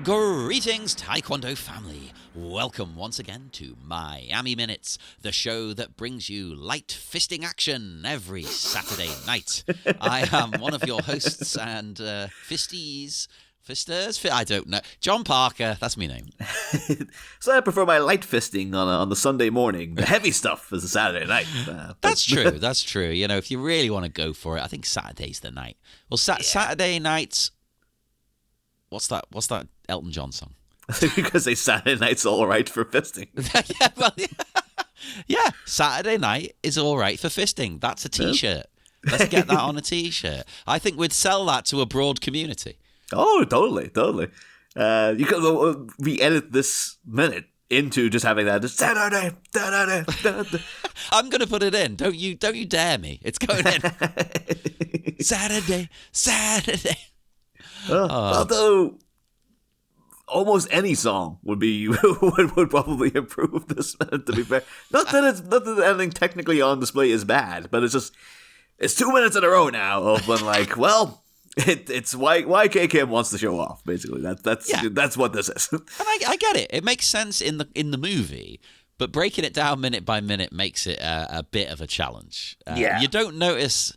Greetings, Taekwondo family. Welcome once again to Miami Minutes, the show that brings you light fisting action every Saturday night. I am one of your hosts and fisters, I don't know. John Parker, that's my name. So I prefer my light fisting on the Sunday morning. The heavy stuff is a Saturday night. That's true. You know, if you really want to go for it, I think Saturday's the night. Well, Saturday nights... What's that Elton John song? Because they Saturday night's all right for fisting. Yeah, Saturday night is all right for fisting. That's a T-shirt. Let's get that on a T-shirt. I think we'd sell that to a broad community. Oh, totally. You could re-edit this minute into just having that Saturday. I'm gonna put it in. Don't you dare me. It's going in. Saturday. Although almost any song would probably improve this minute, to be fair. Not that anything technically on display is bad, but it's 2 minutes in a row now of when it's YK Kim wants to show off, basically. That's what this is. And I get it. It makes sense in the movie, but breaking it down minute by minute makes it a bit of a challenge. You don't notice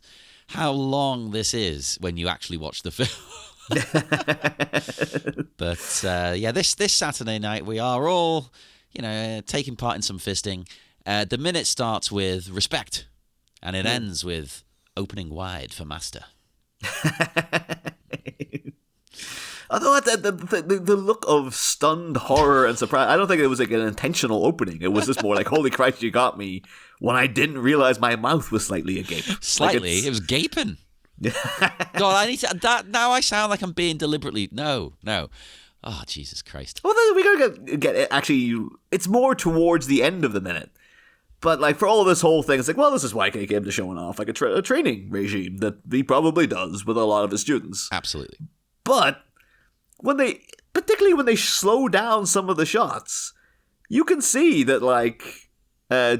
how long this is when you actually watch the film. But this Saturday night we are all, taking part in some fisting. The minute starts with respect, and it ends with opening wide for Master. Although the look of stunned horror and surprise, I don't think it was like an intentional opening. It was just more like, holy Christ, you got me, when I didn't realize my mouth was slightly agape. Slightly? It was gaping. God, I need to. Now I sound like I'm being deliberately. No. Oh, Jesus Christ. Well, then we gotta get it. Actually, it's more towards the end of the minute. But for all of this whole thing, it's like, well, this is YK Kim to showing off a training regime that he probably does with a lot of his students. Absolutely. But particularly when they slow down some of the shots, you can see that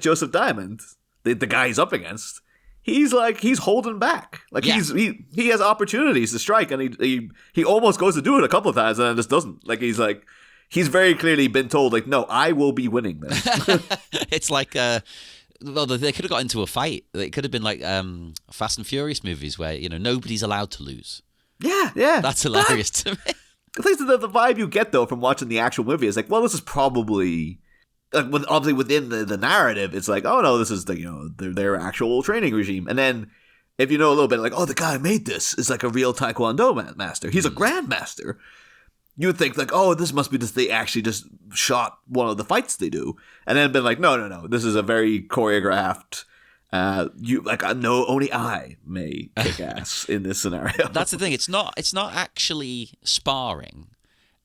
Joseph Diamond, the guy he's up against, he's holding back. He has opportunities to strike, and he almost goes to do it a couple of times, and then just doesn't. He's very clearly been told, no, I will be winning this. It's like, they could have got into a fight. It could have been like Fast and Furious movies where, nobody's allowed to lose. Yeah. That's hilarious to me. I think the vibe you get, though, from watching the actual movie is this is probably... obviously within the narrative, it's like, oh no, this is their actual training regime. And then if you know a little bit, the guy who made this is a real Taekwondo master. He's a grandmaster. You would think oh, this must be just they actually just shot one of the fights they do, and then been no, this is a very choreographed. Only I may kick ass in this scenario. That's the thing. It's not actually sparring.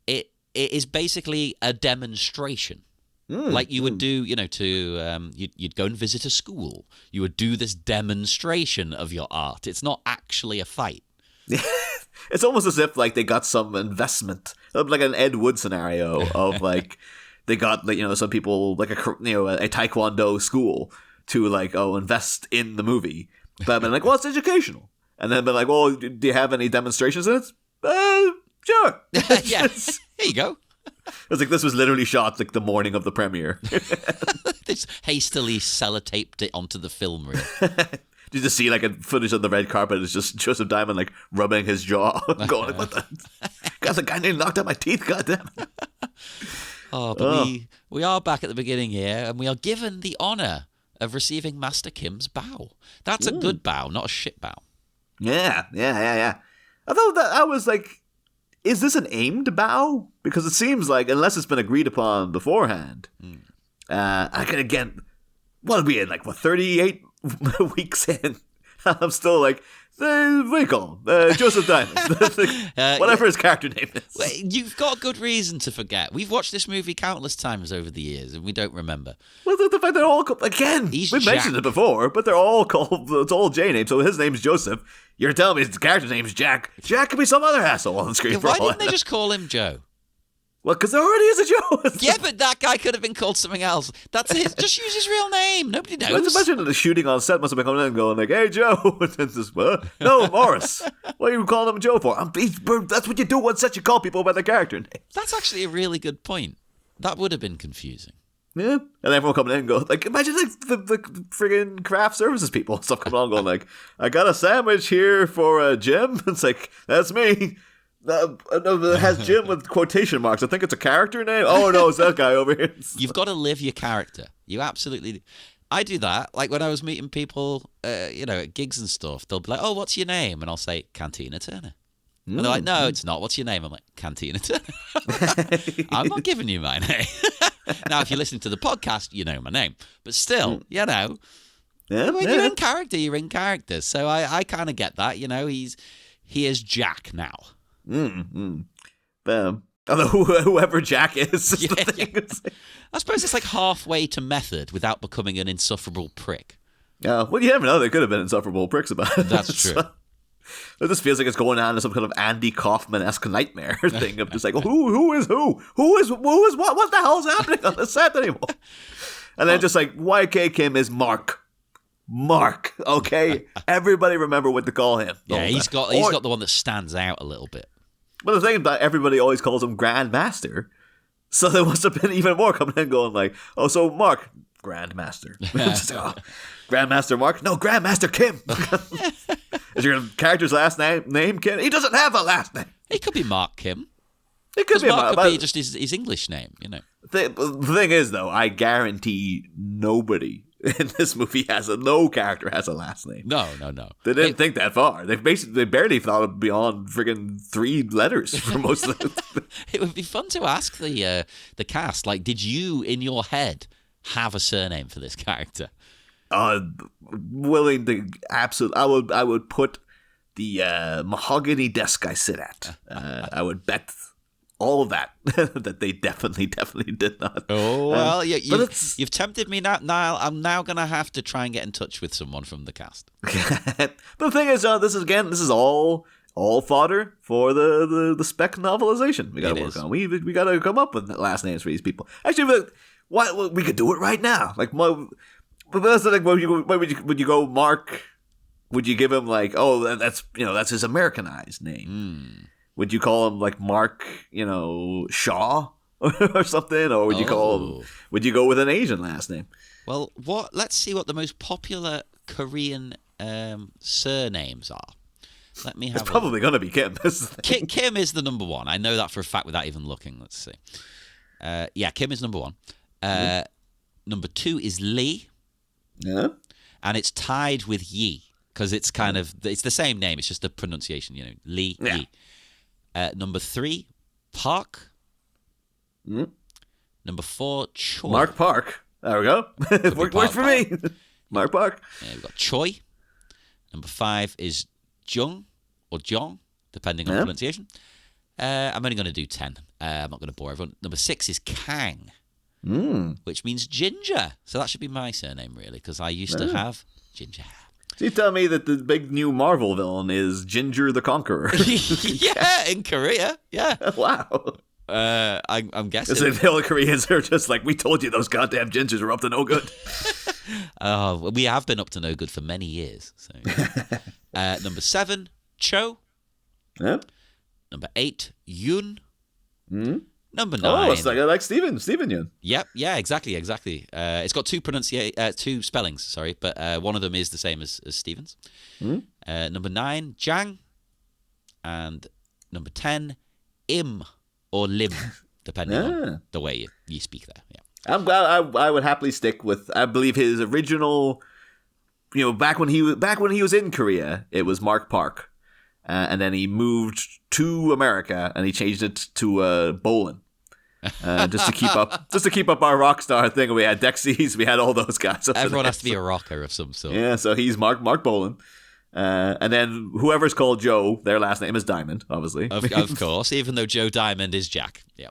It is basically a demonstration. Like you would do, you'd go and visit a school. You would do this demonstration of your art. It's not actually a fight. It's almost as if they got some investment, like an Ed Wood scenario of they got some people a Taekwondo school to invest in the movie, but I've been well, it's educational, and then been well, do you have any demonstrations in it? Sure. Yeah, here you go. It was this was literally shot the morning of the premiere. They just hastily sellotaped it onto the film reel. Did you just see a footage on the red carpet? It's just Joseph Diamond rubbing his jaw, going what the? Got the guy named knocked out my teeth. Goddamn. We are back at the beginning here, and we are given the honor of receiving Master Kim's bow. That's a good bow, not a shit bow. Yeah. I thought that I was is this an aimed bow? Because it seems unless it's been agreed upon beforehand, I can again. What are we in 38 weeks in? I'm still what do you call him? Joseph Diamond. Whatever his character name is. You've got good reason to forget. We've watched this movie countless times over the years, and we don't remember. Well, the fact they're all again. We've mentioned it before, but they're all called. It's all J names. So his name's Joseph. You're telling me his character name's Jack. Jack could be some other asshole on the screen. Why didn't they just call him Joe? Well, because there already is a Joe. Yeah, but that guy could have been called something else. That's his. Just use his real name. Nobody knows. Let's imagine the shooting on set must have been coming in and going like, "Hey, Joe." And then just, what? No, Morris. What are you calling him Joe for? That's what you do on set. You call people by their character name. That's actually a really good point. That would have been confusing. Yeah, and everyone coming in and go like, imagine like the friggin' craft services people and stuff coming along going like, "I got a sandwich here for Jim." It's like, that's me. It has Jim with quotation marks. I think it's a character name. Oh no, it's that guy over here. You've got to live your character. You absolutely. I do that. Like when I was meeting people, at gigs and stuff, they'll be like, "Oh, what's your name?" And I'll say, "Cantina Turner." And they're like, "No, it's not. What's your name?" I'm like, "Cantina Turner." I'm not giving you my name. Now, if you listen to the podcast, you know my name. But still, when you're in character, you're in character. So I kind of get that. He is Jack now. Although whoever Jack is. I suppose it's like halfway to method without becoming an insufferable prick. Yeah, well, you never know. They could have been insufferable pricks about it. That's true. So, it just feels like it's going on in some kind of Andy Kaufman-esque nightmare thing of just like, who is who? Who is what? What the hell's happening on the set anymore? And then just like, YK Kim is Mark. Mark, okay? Everybody remember what to call him. Yeah, he's got the one that stands out a little bit. But the thing about everybody always calls him Grandmaster. So there must have been even more coming in going like, "Oh, so Mark, Grandmaster." Just like, oh, Grandmaster Mark? No, Grandmaster Kim. Is your character's last name Kim? He doesn't have a last name. He could be Mark Kim. It could be Mark could be just his English name, The thing is, though, I guarantee nobody in this movie no character has a last name. No. They didn't think that far. They barely thought it beyond friggin' 3 letters for most of it. It would be fun to ask the cast, like, did you in your head have a surname for this character? Willing to absolutely. I would put the mahogany desk I sit at. I would bet all of that they definitely did not. Oh well, you've tempted me now. Niall, I'm now gonna have to try and get in touch with someone from the cast. But the thing is, this is all fodder for the spec novelization. We got to work on. We got to come up with last names for these people. Actually, we could do it right now. Like, but that's the thing. Would you go Mark? Would you give him like, oh, that's his Americanized name? Would you call him like Mark, Shaw or something? Or would you call him, would you go with an Asian last name? Well, let's see what the most popular Korean surnames are. Let me have It's probably going to be Kim. Kim is the number one. I know that for a fact without even looking. Let's see. Kim is number one. Number 2 is Lee. Yeah. And it's tied with Yi because it's it's the same name. It's just the pronunciation, Lee, yeah. Yi. Number 3, Park. Number 4, Choi. Mark Park. There we go. It worked for me. Mark Park. We've got Choi. Number 5 is Jung or Jong, depending on pronunciation. I'm only going to do 10. I'm not going to bore everyone. Number 6 is Kang, which means ginger. So that should be my surname, really, because I used to have ginger hair. So you tell me that the big new Marvel villain is Ginger the Conqueror. Yeah, in Korea. Yeah. Wow. I'm guessing. It's like the other Koreans are just like, we told you those goddamn gingers were up to no good. We have been up to no good for many years. So. Number 7, Cho. Yep. Number 8, Yoon. Number 9. Oh, it's like Steven Yeun. Yep, yeah, exactly. It's got two spellings, sorry, but one of them is the same as Steven's. Number 9, Jang. And number 10, Im or Lim, depending on the way you speak there. Yeah. I'm glad I would happily stick with, I believe his original, back when he was in Korea, it was Mark Park. And then he moved to America and he changed it to Bolin. Just to keep up our rock star thing. We had Dexys, we had all those guys. Everyone has to be a rocker of some sort. Yeah, so he's Mark Bolin. And then whoever's called Joe, their last name is Diamond, obviously. Of course, even though Joe Diamond is Jack. Yeah.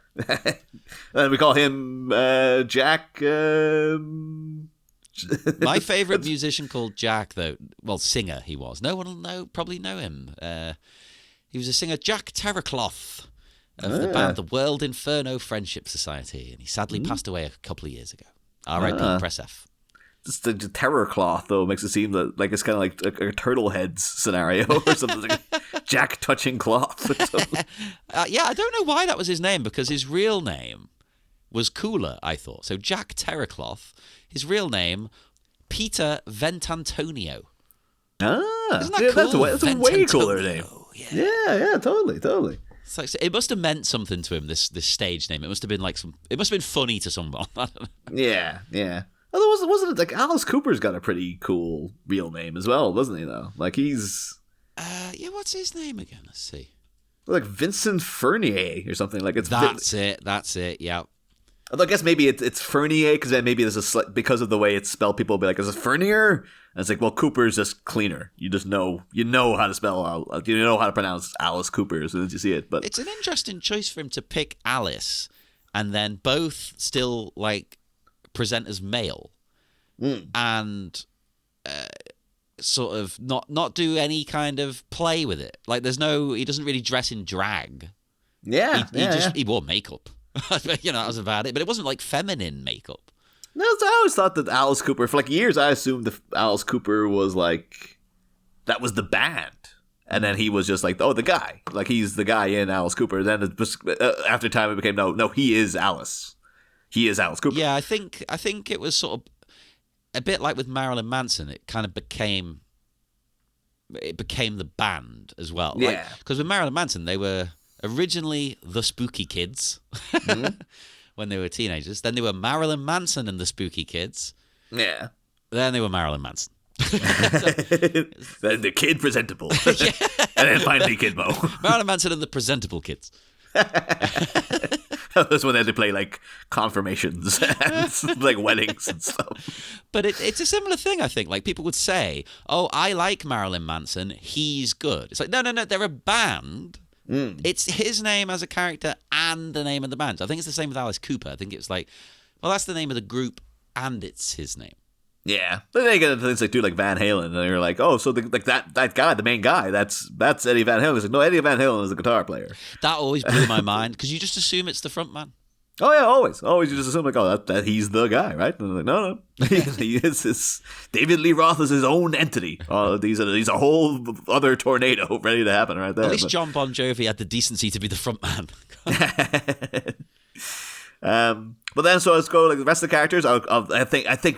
And we call him Jack. My favourite musician called Jack, though, well, singer he was. No one will probably know him. He was a singer, Jack Terracloth. of the band, the World Inferno Friendship Society, and he sadly passed away a couple of years ago. R.I.P. Press F. Just the terror cloth, though, makes it seem that like it's kind of like a turtle heads scenario or something. Like Jack touching cloth. Yeah, I don't know why that was his name, because his real name was cooler, I thought. So Jack Terrorcloth, his real name, Peter Ventantonio. Isn't that cool? That's a way cooler name. Yeah, totally. So it must have meant something to him, this stage name. It must have been it must have been funny to someone. Yeah. Although wasn't it like Alice Cooper's got a pretty cool real name as well, doesn't he? Though, like he's what's his name again? Let's see. Like Vincent Fernier or something. Like that's it. Yeah. Although I guess maybe it's Fernier because then maybe there's because of the way it's spelled, people will be like, "Is it Fernier?" And it's like, well, Cooper's just cleaner. You just know how to spell, you know how to pronounce Alice Cooper as soon as you see it. But it's an interesting choice for him to pick Alice, and then both still like present as male, and sort of not do any kind of play with it. Like he doesn't really dress in drag. He wore makeup. That was about it. But it wasn't like feminine makeup. No, I always thought that Alice Cooper, for like years, I assumed that Alice Cooper was like, that was the band. And then he was just like, the guy. Like, he's the guy in Alice Cooper. Then after time, it became, no, he is Alice. He is Alice Cooper. Yeah, I think it was sort of a bit like with Marilyn Manson. It kind of became the band as well. Yeah. Because with Marilyn Manson, they were originally the Spooky Kids when they were teenagers. Then they were Marilyn Manson and the Spooky Kids. Yeah. Then they were Marilyn Manson. Then the Kid Presentable. And then finally Kid Mo. Marilyn Manson and the Presentable Kids. That's when they had to play like confirmations and like weddings and stuff. But it's a similar thing, I think. Like people would say, "Oh, I like Marilyn Manson. He's good." It's like, no, they're a band. It's his name as a character and the name of the band. I think it's the same with Alice Cooper. I think it's like, well, that's the name of the group and it's his name. Yeah, but then you get into things like like Van Halen, and you're like, oh, so that guy, the main guy, that's Eddie Van Halen. It's like, no, Eddie Van Halen is a guitar player. That always blew my mind because you just assume it's the front man. Oh yeah, always you just assume like, oh, that he's the guy, right? And I'm like, no, he is his. David Lee Roth is his own entity. He's a whole other tornado ready to happen right there. At least John Bon Jovi had the decency to be the front man. But then so let's go like the rest of the characters. I think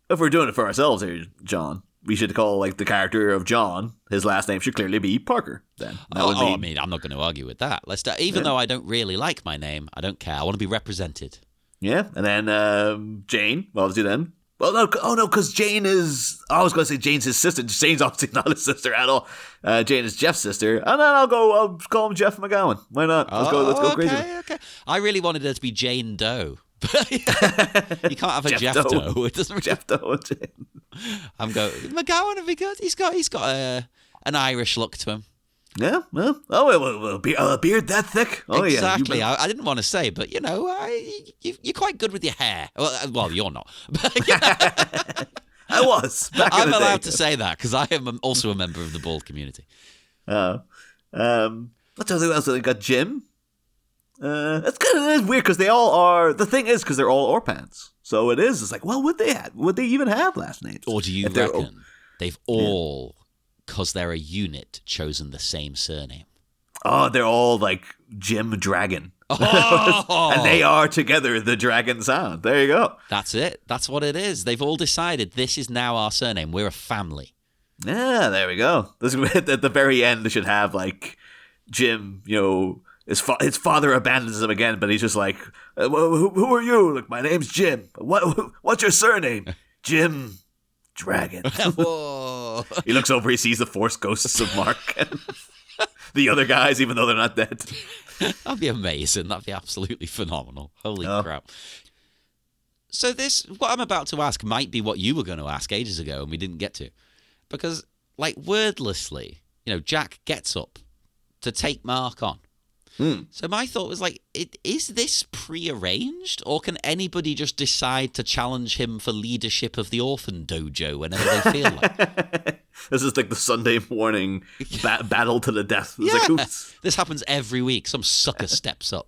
if we're doing it for ourselves here, John, we should call like the character of John. His last name should clearly be Parker. Then I mean, I'm not going to argue with that. Even though I don't really like my name, I don't care. I want to be represented. Yeah, and then Jane. Well, obviously then. Well, no, because Jane is. I was going to say Jane's his sister. Jane's obviously not his sister at all. Jane is Jeff's sister, and then I'll call him Jeff McGowan. Why not? Let's go crazy. Okay. I really wanted her to be Jane Doe. You can't have a Jeff Doe. It doesn't. Jeff Doe and Jane. I'm going. McGowan would be good. He's got an Irish look to him. Yeah. Well, a beard that thick. Oh exactly. Yeah. I didn't want to say, but you're quite good with your hair. Well, you're not. I was. I'm allowed to say that because I am also a member of the bald community. Let's tell you else. We got Jim. It's weird because they all are. The thing is, because they're all Orpans, so it is. It's like, well, would they even have last names? Or do you reckon they've all, because they're a unit, chosen the same surname? Oh, they're all like Jim Dragon, and they are together the Dragon Sound. There you go. That's it. That's what it is. They've all decided this is now our surname. We're a family. Yeah, there we go. At the very end, they should have like Jim. His father abandons him again, but he's just like, who are you? Like, my name's Jim. What's your surname? Jim Dragon. Whoa. He looks over, he sees the Force ghosts of Mark and the other guys, even though they're not dead. That'd be amazing. That'd be absolutely phenomenal. Holy crap. So what I'm about to ask might be what you were going to ask ages ago and we didn't get to. Because, like, wordlessly, Jack gets up to take Mark on. So my thought was like, is this pre-arranged, or can anybody just decide to challenge him for leadership of the orphan dojo whenever they feel like? This is like the Sunday morning battle to the death. It's like, oops. This happens every week. Some sucker steps up.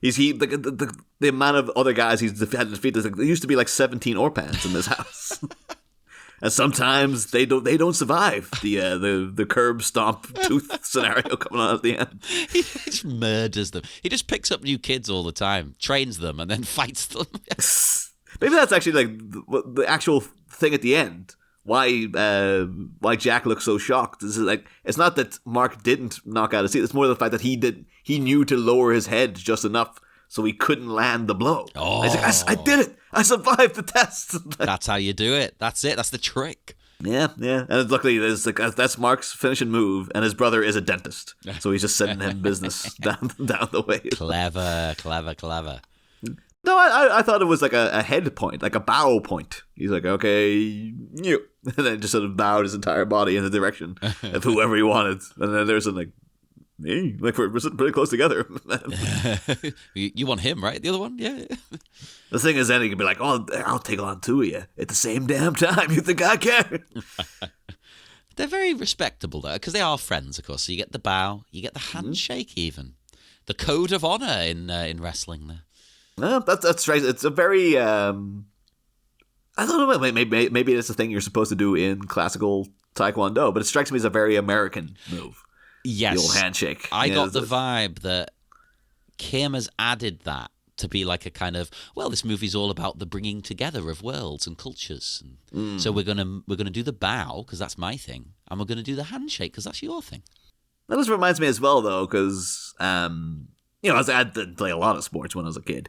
The amount of other guys he's had to defeat. There used to be like 17 Orpans in this house. And sometimes they don't survive the curb stomp tooth scenario coming on at the end. He just murders them. He just picks up new kids all the time, trains them, and then fights them. Maybe that's actually like the actual thing at the end. Why Jack looks so shocked? This is like, it's not that Mark didn't knock out his teeth. It's more the fact that he knew to lower his head just enough so he couldn't land the blow. Oh. He's like, I did it. I survived the test. That's how you do it. That's it. That's the trick. Yeah. And luckily, that's Mark's finishing move, and his brother is a dentist, so he's just sending him business down the way. Clever. No, I thought it was like a head point, like a bow point. He's like, okay, you. And then just sort of bowed his entire body in the direction of whoever he wanted. And then there's like, me. Like, we're sitting pretty close together. You want him, right? The other one? Yeah. The thing is, then he can be like, oh, I'll take on two of you at the same damn time. You think I care? They're very respectable, though, because they are friends, of course. So you get the bow, you get the handshake, even. The code of honor in wrestling there. No, that's right. It's a very, I don't know, maybe it's a thing you're supposed to do in classical Taekwondo, but it strikes me as a very American move. Yes. The old handshake. I got the vibe that Kim has added that to be like a kind of, well, this movie's all about the bringing together of worlds and cultures. And so we're gonna do the bow, because that's my thing, and we're going to do the handshake, because that's your thing. That just reminds me as well, though, because, I did play a lot of sports when I was a kid.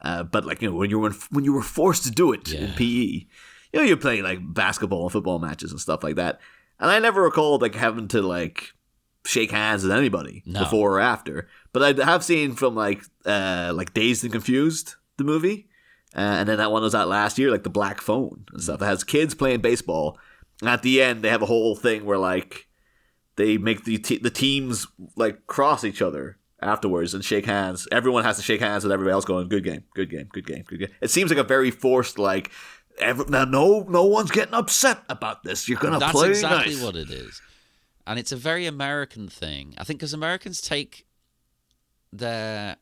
But, like, when you were forced to do it in PE, you play, like, basketball and football matches and stuff like that. And I never recalled, like, having to, like, shake hands with anybody before or after. But I have seen from, like Dazed and Confused, the movie. And then that one was out last year, like The Black Phone and stuff. It has kids playing baseball. And at the end, they have a whole thing where, like, they make the teams, like, cross each other afterwards and shake hands. Everyone has to shake hands with everybody else going, good game, good game, good game, good game. It seems like a very forced, like, no one's getting upset about this. You're going to play nice. That's exactly what it is. And it's a very American thing. I think because Americans take their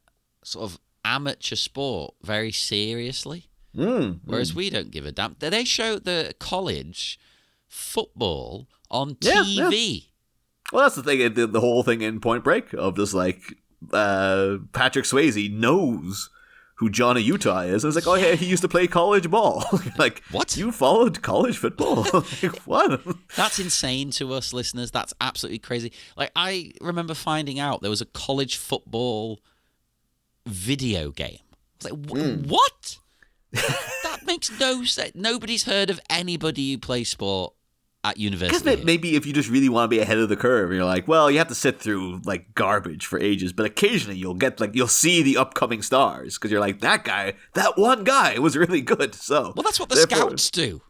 sort of amateur sport very seriously, whereas we don't give a damn. They show the college football on TV. Yeah. Well, that's the thing. The whole thing in Point Break of just like Patrick Swayze knows who Johnny Utah is. And it's like, oh yeah, he used to play college ball. Like, what? You followed college football? Like, what? That's insane to us listeners. That's absolutely crazy. Like, I remember finding out there was a college football video game. I was like, what? That makes no sense. Nobody's heard of anybody who plays sport at university. Because maybe if you just really want to be ahead of the curve, and you're like, well, you have to sit through like garbage for ages, but occasionally you'll see the upcoming stars because you're like, that one guy was really good. So well, that's what the scouts do.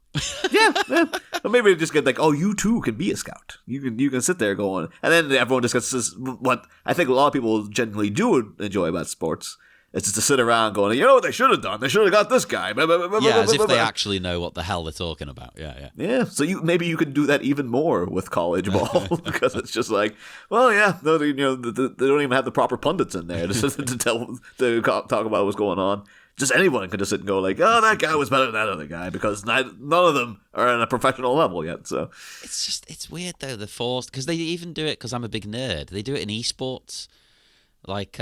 yeah. Or maybe just get like, oh, you too can be a scout. You can sit there going, and then everyone discusses what I think a lot of people generally do enjoy about sports. It's just to sit around going, you know what they should have done? They should have got this guy. Yeah, as if they actually know what the hell they're talking about. Yeah. Yeah, so maybe you could do that even more with college ball because it's just like, well, yeah, no, they don't even have the proper pundits in there to talk about what's going on. Just anyone can just sit and go like, oh, that guy was better than that other guy because none of them are at a professional level yet. So it's weird though, they're forced, because they even do it, because I'm a big nerd. They do it in esports, like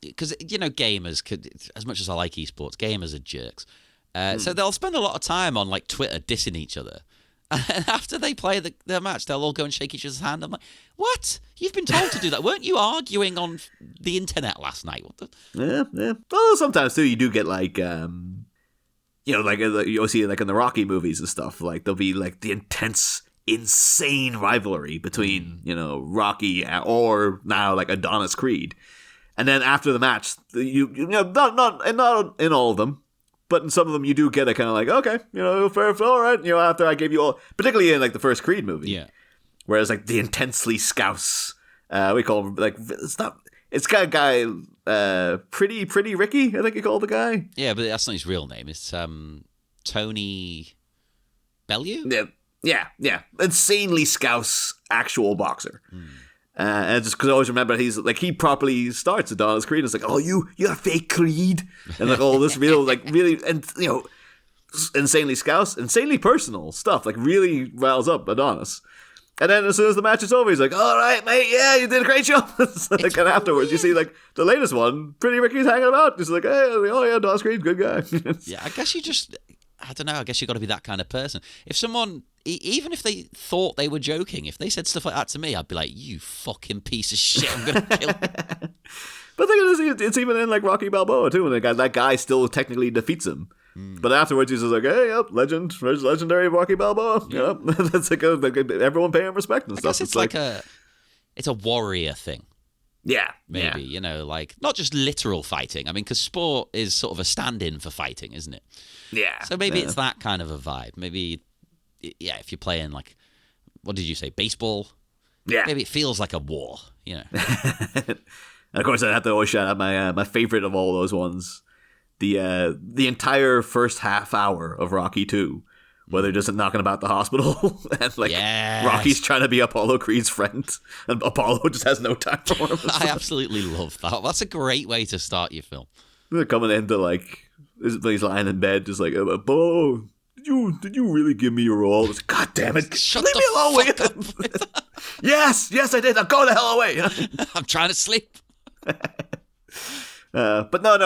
because gamers could, as much as I like esports, gamers are jerks. So they'll spend a lot of time on like Twitter dissing each other, and after they play the match, they'll all go and shake each other's hand. I'm like, what? You've been told to do that? Weren't you arguing on the internet last night? What the? Yeah. Well, sometimes too, you do get like like you'll see like in the Rocky movies and stuff. Like there'll be like the intense, insane rivalry between Rocky or now like Adonis Creed. And then after the match, not in all of them, but in some of them, you do get a kind of like, okay, fair, all right, after I gave you all, particularly in like the first Creed movie. Yeah. Whereas like the intensely scouse, we call him like, it's got a guy, Pretty Ricky, I think you call the guy. Yeah, but that's not his real name. It's Tony Bellew? Yeah. Yeah, yeah. Insanely scouse actual boxer. And just because I always remember he's like, he properly starts Adonis Creed. And it's like, oh, you're a fake Creed. And like, oh, this real, like, really, and, you know, insanely scouse, insanely personal stuff, like, really riles up Adonis. And then as soon as the match is over, he's like, all right, mate, yeah, you did a great job. Like, and afterwards, you see, like, the latest one, Pretty Ricky's hanging about. Just like, hey, oh, yeah, Adonis Creed, good guy. Yeah, I guess I don't know, I guess you got to be that kind of person. If someone, even if they thought they were joking, if they said stuff like that to me, I'd be like, you fucking piece of shit, I'm going to kill you. But the thing is, it's even in, like, Rocky Balboa, too, and that guy still technically defeats him. But afterwards, he's just like, hey, yep, legendary Rocky Balboa. Yep. That's like, everyone pay him respect and I stuff. guess it's like it's a warrior thing. Yeah. Maybe, you know, like, not just literal fighting. I mean, because sport is sort of a stand-in for fighting, isn't it? Yeah. So maybe it's that kind of a vibe. Maybe, yeah, if you're playing, like, what did you say, baseball? Yeah. Maybe it feels like a war, you know. And of course, I have to always shout out my favorite of all those ones. The entire first half hour of Rocky 2, where they're just knocking about the hospital, and like Rocky's trying to be Apollo Creed's friend, and Apollo just has no time for him. I absolutely love that. That's a great way to start your film. They're coming into like he's lying in bed, just like, Apollo, did you really give me your all? Like, God damn it! Leave me alone! Yes, I did. Now go the hell away. I'm trying to sleep. But no,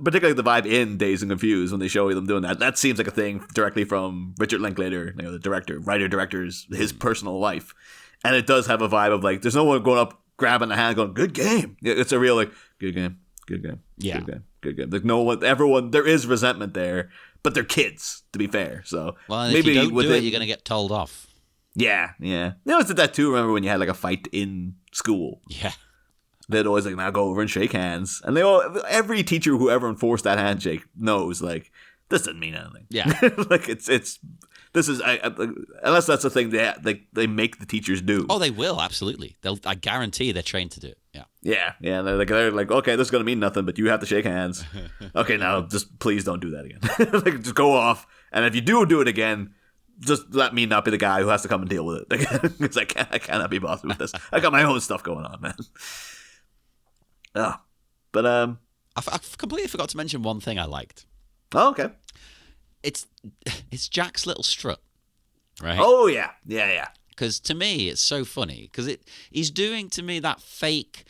particularly the vibe in Dazed and Confused when they show them doing that. That seems like a thing directly from Richard Linklater, you know, the director's his personal life, and it does have a vibe of like, there's no one going up grabbing the hand going, "Good game." It's a real like, "Good game, yeah, good game." Like no one, everyone, there is resentment there, but they're kids, to be fair. So well, maybe if you don't do it, you're gonna get told off. Yeah. They always did that too. Remember when you had like a fight in school? Yeah. They'd always like, now go over and shake hands. And every teacher who ever enforced that handshake knows, like, this doesn't mean anything. Yeah. Like, this is, unless that's the thing they make the teachers do. Oh, they will, absolutely. I guarantee they're trained to do it. Yeah. Yeah. They're like, okay, this is going to mean nothing, but you have to shake hands. Okay, now just please don't do that again. Like, just go off. And if you do it again, just let me not be the guy who has to come and deal with it. Because I cannot be bothered with this. I got my own stuff going on, man. But I completely forgot to mention one thing I liked. Oh, okay. It's Jack's little strut, right? Oh yeah. Because to me, it's so funny because he's doing to me that fake,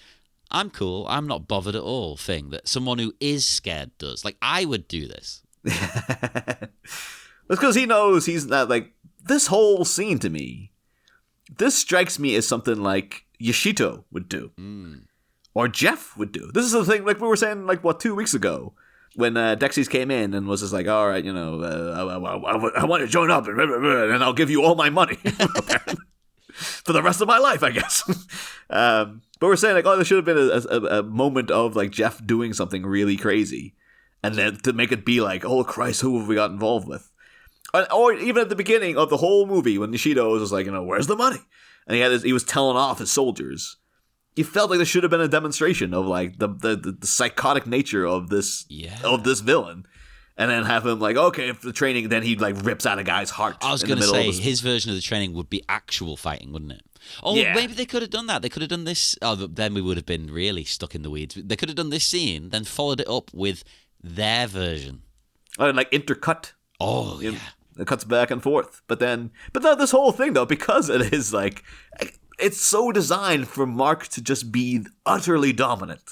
I'm cool, I'm not bothered at all thing that someone who is scared does. Like, I would do this. It's because he knows he's not, like, this whole scene to me, this strikes me as something like Yoshito would do. Or Jeff would do. This is the thing, like we were saying, like, 2 weeks ago, when Dexys came in and was just like, all right, you know, I want to join up, and I'll give you all my money. For the rest of my life, I guess. But we're saying, like, oh, there should have been a moment of, like, Jeff doing something really crazy. And then to make it be like, oh, Christ, who have we got involved with? Or even at the beginning of the whole movie, when Nishido was just like, you know, where's the money? And he was telling off his soldiers. You felt like there should have been a demonstration of like the psychotic nature of this villain, and then have him like, okay, if the training, then he like rips out a guy's heart. I was going to say his version of the training would be actual fighting, wouldn't it? Oh, yeah. Maybe they could have done that. They could have done this. Oh, then we would have been really stuck in the weeds. They could have done this scene, then followed it up with their version. Oh, like intercut. Oh, yeah. It cuts back and forth, but this whole thing though, because it is like. It's so designed for Mark to just be utterly dominant.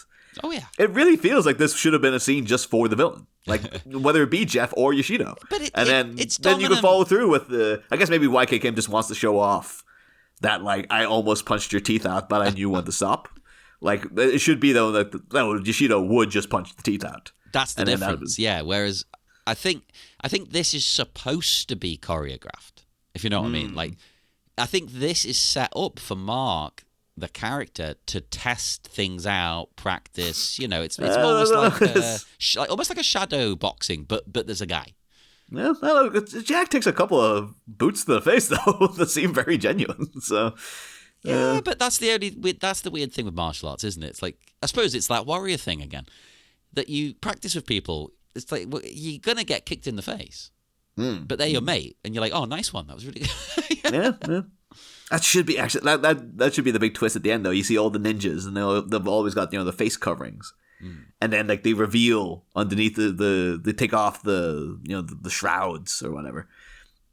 Oh, yeah. It really feels like this should have been a scene just for the villain. Like, whether it be Jeff or Yoshito. But then you can follow through with I guess maybe YK Kim just wants to show off that, like, I almost punched your teeth out, but I knew when to stop. Like, it should be, though, that Yoshito would just punch the teeth out. That's the difference, yeah. Whereas I think this is supposed to be choreographed, if you know what I mean. Like, I think this is set up for Mark, the character, to test things out, practice. You know, it's almost like almost like a shadow boxing, but there's a guy. Yeah, Jack takes a couple of boots to the face though that seem very genuine. So yeah, but that's the weird thing with martial arts, isn't it? It's like, I suppose it's that warrior thing again, that you practice with people. It's like, well, you're gonna get kicked in the face. but they're your mate, and you're like, oh, nice one. That was really good. Yeah. That should be actually that should be the big twist at the end, though. You see all the ninjas, and they've always got the face coverings, and then like they reveal underneath they take off the the shrouds or whatever,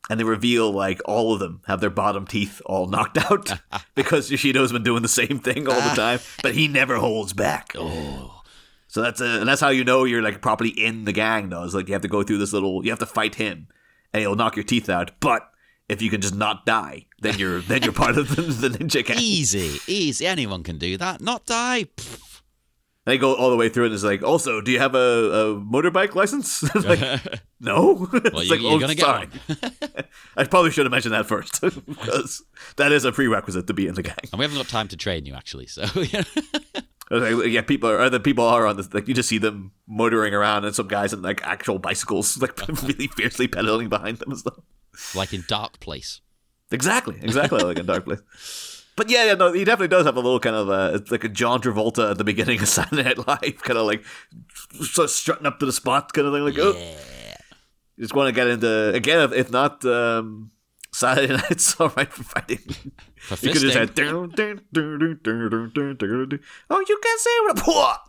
and they reveal like all of them have their bottom teeth all knocked out because Yoshido's been doing the same thing all the time, but he never holds back. Oh. So that's how you know you're like properly in the gang, though. It's like you have to go through you have to fight him, and he'll knock your teeth out, but if you can just not die, then you're part of the ninja gang. Easy. Anyone can do that. Not die. Pfft. They go all the way through it, and it's like, also, do you have a motorbike license? Like, no. Well, you're going to get one. I probably should have mentioned that first, because that is a prerequisite to be in the gang. And we haven't got time to train you, actually. So yeah, people are on this. Like, you just see them motoring around, and some guys in like actual bicycles, like really fiercely pedaling behind them and stuff. Like in Dark Place. Exactly like in Dark Place. But yeah, no, he definitely does have a little kind of it's like a John Travolta at the beginning of Saturday Night Live, kind of like sort of strutting up to the spot kind of thing, like, oh. You just want to get into, again, if not Saturday Night's all right for fighting. For fisting. You could just have, oh, you can say what?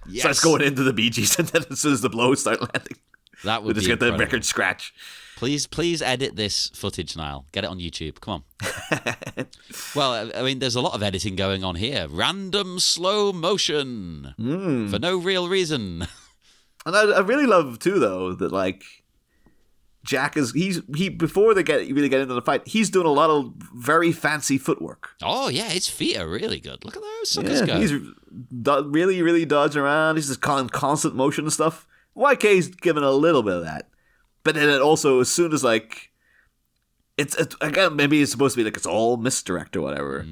Yes. Starts going into the Bee Gees, and then as soon as the blows start landing, that would just be get the incredible. record scratch. Please edit this footage, Niall. Get it on YouTube. Come on. Well, I mean, there's a lot of editing going on here. Random slow motion for no real reason. And I really love too, though, that like Jack he before they really get into the fight, he's doing a lot of very fancy footwork. Oh yeah, his feet are really good. Look at those suckers go. He's really, really dodging around. He's just constant motion and stuff. YK's given a little bit of that. But then it also, as soon as like, it's again, maybe it's supposed to be like it's all misdirect or whatever.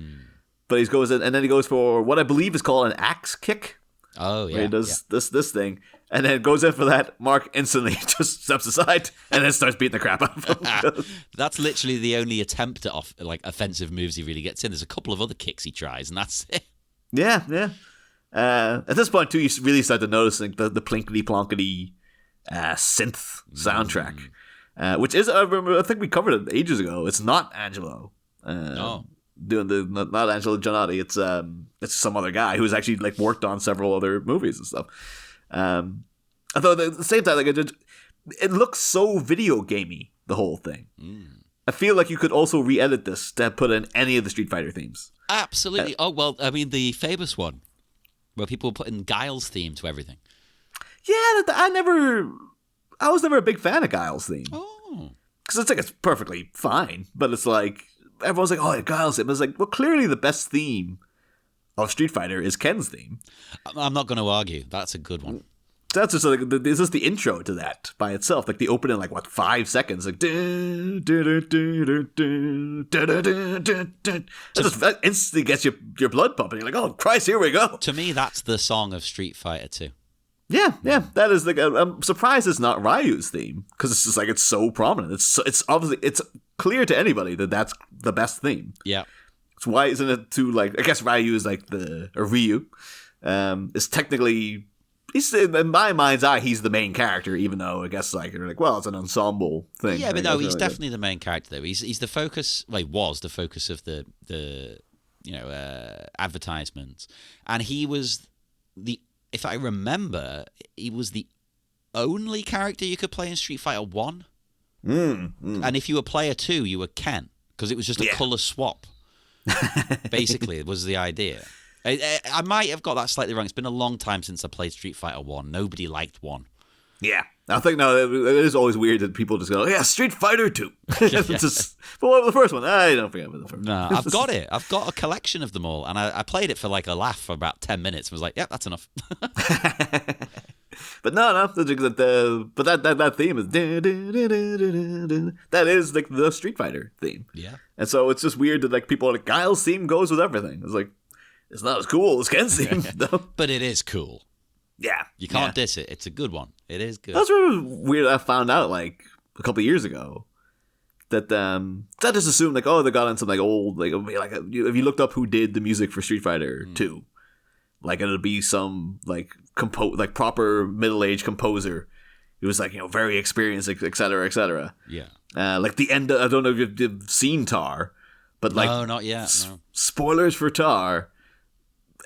But he goes in, and then he goes for what I believe is called an axe kick. Oh yeah, where he does this thing, and then goes in for that. Mark instantly just steps aside and then starts beating the crap out of him. That's literally the only attempt at offensive moves he really gets in. There's a couple of other kicks he tries, and that's it. Yeah. At this point too, you really start to notice like the plinkety plonkety synth soundtrack, which is I think we covered it ages ago. It's not Angelo. No. Doing not Angelo Giannotti. It's some other guy who's actually like worked on several other movies and stuff. Although at the same time, like it looks so video gamey, the whole thing. I feel like you could also re-edit this to put in any of the Street Fighter themes. Absolutely. Oh well, I mean the famous one where people put in Guile's theme to everything. Yeah, I was never a big fan of Guile's theme. Oh, because it's like it's perfectly fine, but it's like everyone's like, oh, Guile's theme. It's like, well, clearly the best theme of Street Fighter is Ken's theme. I'm not going to argue. That's a good one. That's just like this is the intro to that by itself. Like the opening, like 5 seconds, like that instantly gets your blood pumping. You're like, oh Christ, here we go. To me, that's the song of Street Fighter 2. Yeah, that is like I'm surprised it's not Ryu's theme because it's just like it's so prominent. It's obviously it's clear to anybody that that's the best theme. Yeah. So why isn't it too like I guess Ryu is like Ryu is technically he's in my mind's eye he's the main character, even though I guess like you're like, well, it's an ensemble thing. Yeah, but no, he's definitely the main character though. He's the focus. Well, he was the focus of the advertisements, and he was if I remember, he was the only character you could play in Street Fighter 1. And if you were player 2, you were Ken, because it was just a colour swap. Basically, it was the idea. I might have got that slightly wrong. It's been a long time since I played Street Fighter 1. Nobody liked 1. Yeah. I think, no, it is always weird that people just go, yeah, Street Fighter 2. Just, but what about the first one? I don't forget about the first one. No, I've got it. I've got a collection of them all. And I played it for like a laugh for about 10 minutes and was like, yeah, that's enough. But no, but that theme is that is like the Street Fighter theme. Yeah. And so it's just weird that like people are like, Guile's theme goes with everything. It's like, it's not as cool as Ken's theme, though. But it is cool. Yeah. You can't diss it. It's a good one. It is good. That's really weird. I found out like a couple of years ago that I just assumed like, oh, they got on some like old like if you looked up who did the music for Street Fighter 2, like it'll be some like proper middle-aged composer He was like, very experienced, et cetera, et cetera. Yeah. Like the end. I don't know if you've seen Tar, but like, no, not yet. No. Spoilers for Tar.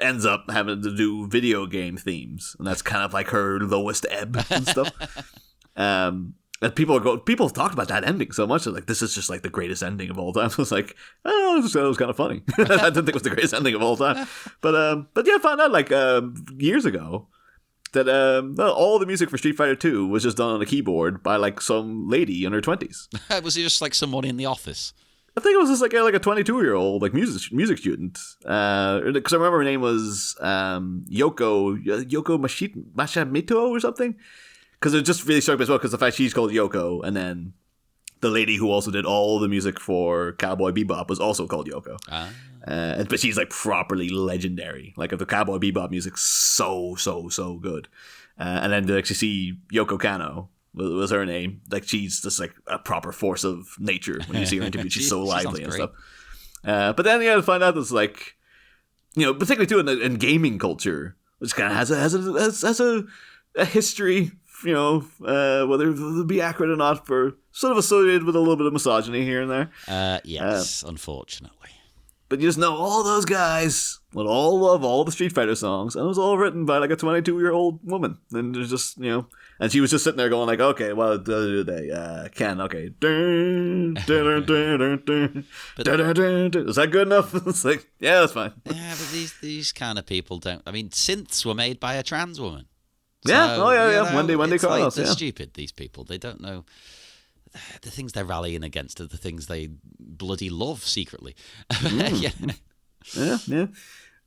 Ends up having to do video game themes, and that's kind of like her lowest ebb and stuff. And people have talked about that ending so much. They're like, this is just like the greatest ending of all time. I was like, oh, it was kind of funny. I didn't think it was the greatest ending of all time, but yeah, I found out like years ago that all the music for Street Fighter 2 was just done on a keyboard by like some lady in her 20s. Was it just like someone in the office? I think it was just like a 22-year-old like music student. Because I remember her name was Yoko Mashimoto or something. Because it just really struck me as well. Because the fact she's called Yoko, and then the lady who also did all the music for Cowboy Bebop was also called Yoko. But she's like properly legendary. Like the Cowboy Bebop music's so good. And then to actually see Yoko Kanno was her name. Like she's just like a proper force of nature when you see her interview. She's so lively and stuff. But then you got to find out this like, particularly too in gaming culture, which kind of has a history. Whether it be accurate or not, for sort of associated with a little bit of misogyny here and there. Yes, unfortunately. But you just know all those guys would all love all the Street Fighter songs, and it was all written by like a 22-year-old woman. And there's just, and she was just sitting there going like, okay, well, Ken, okay. Is that good enough? It's like, yeah, that's fine. Yeah, but these kind of people don't. I mean, synths were made by a trans woman. Yeah, so, yeah. Wendy Carlos. They're stupid, these people. They don't know. The things they're rallying against are the things they bloody love secretly. Yeah.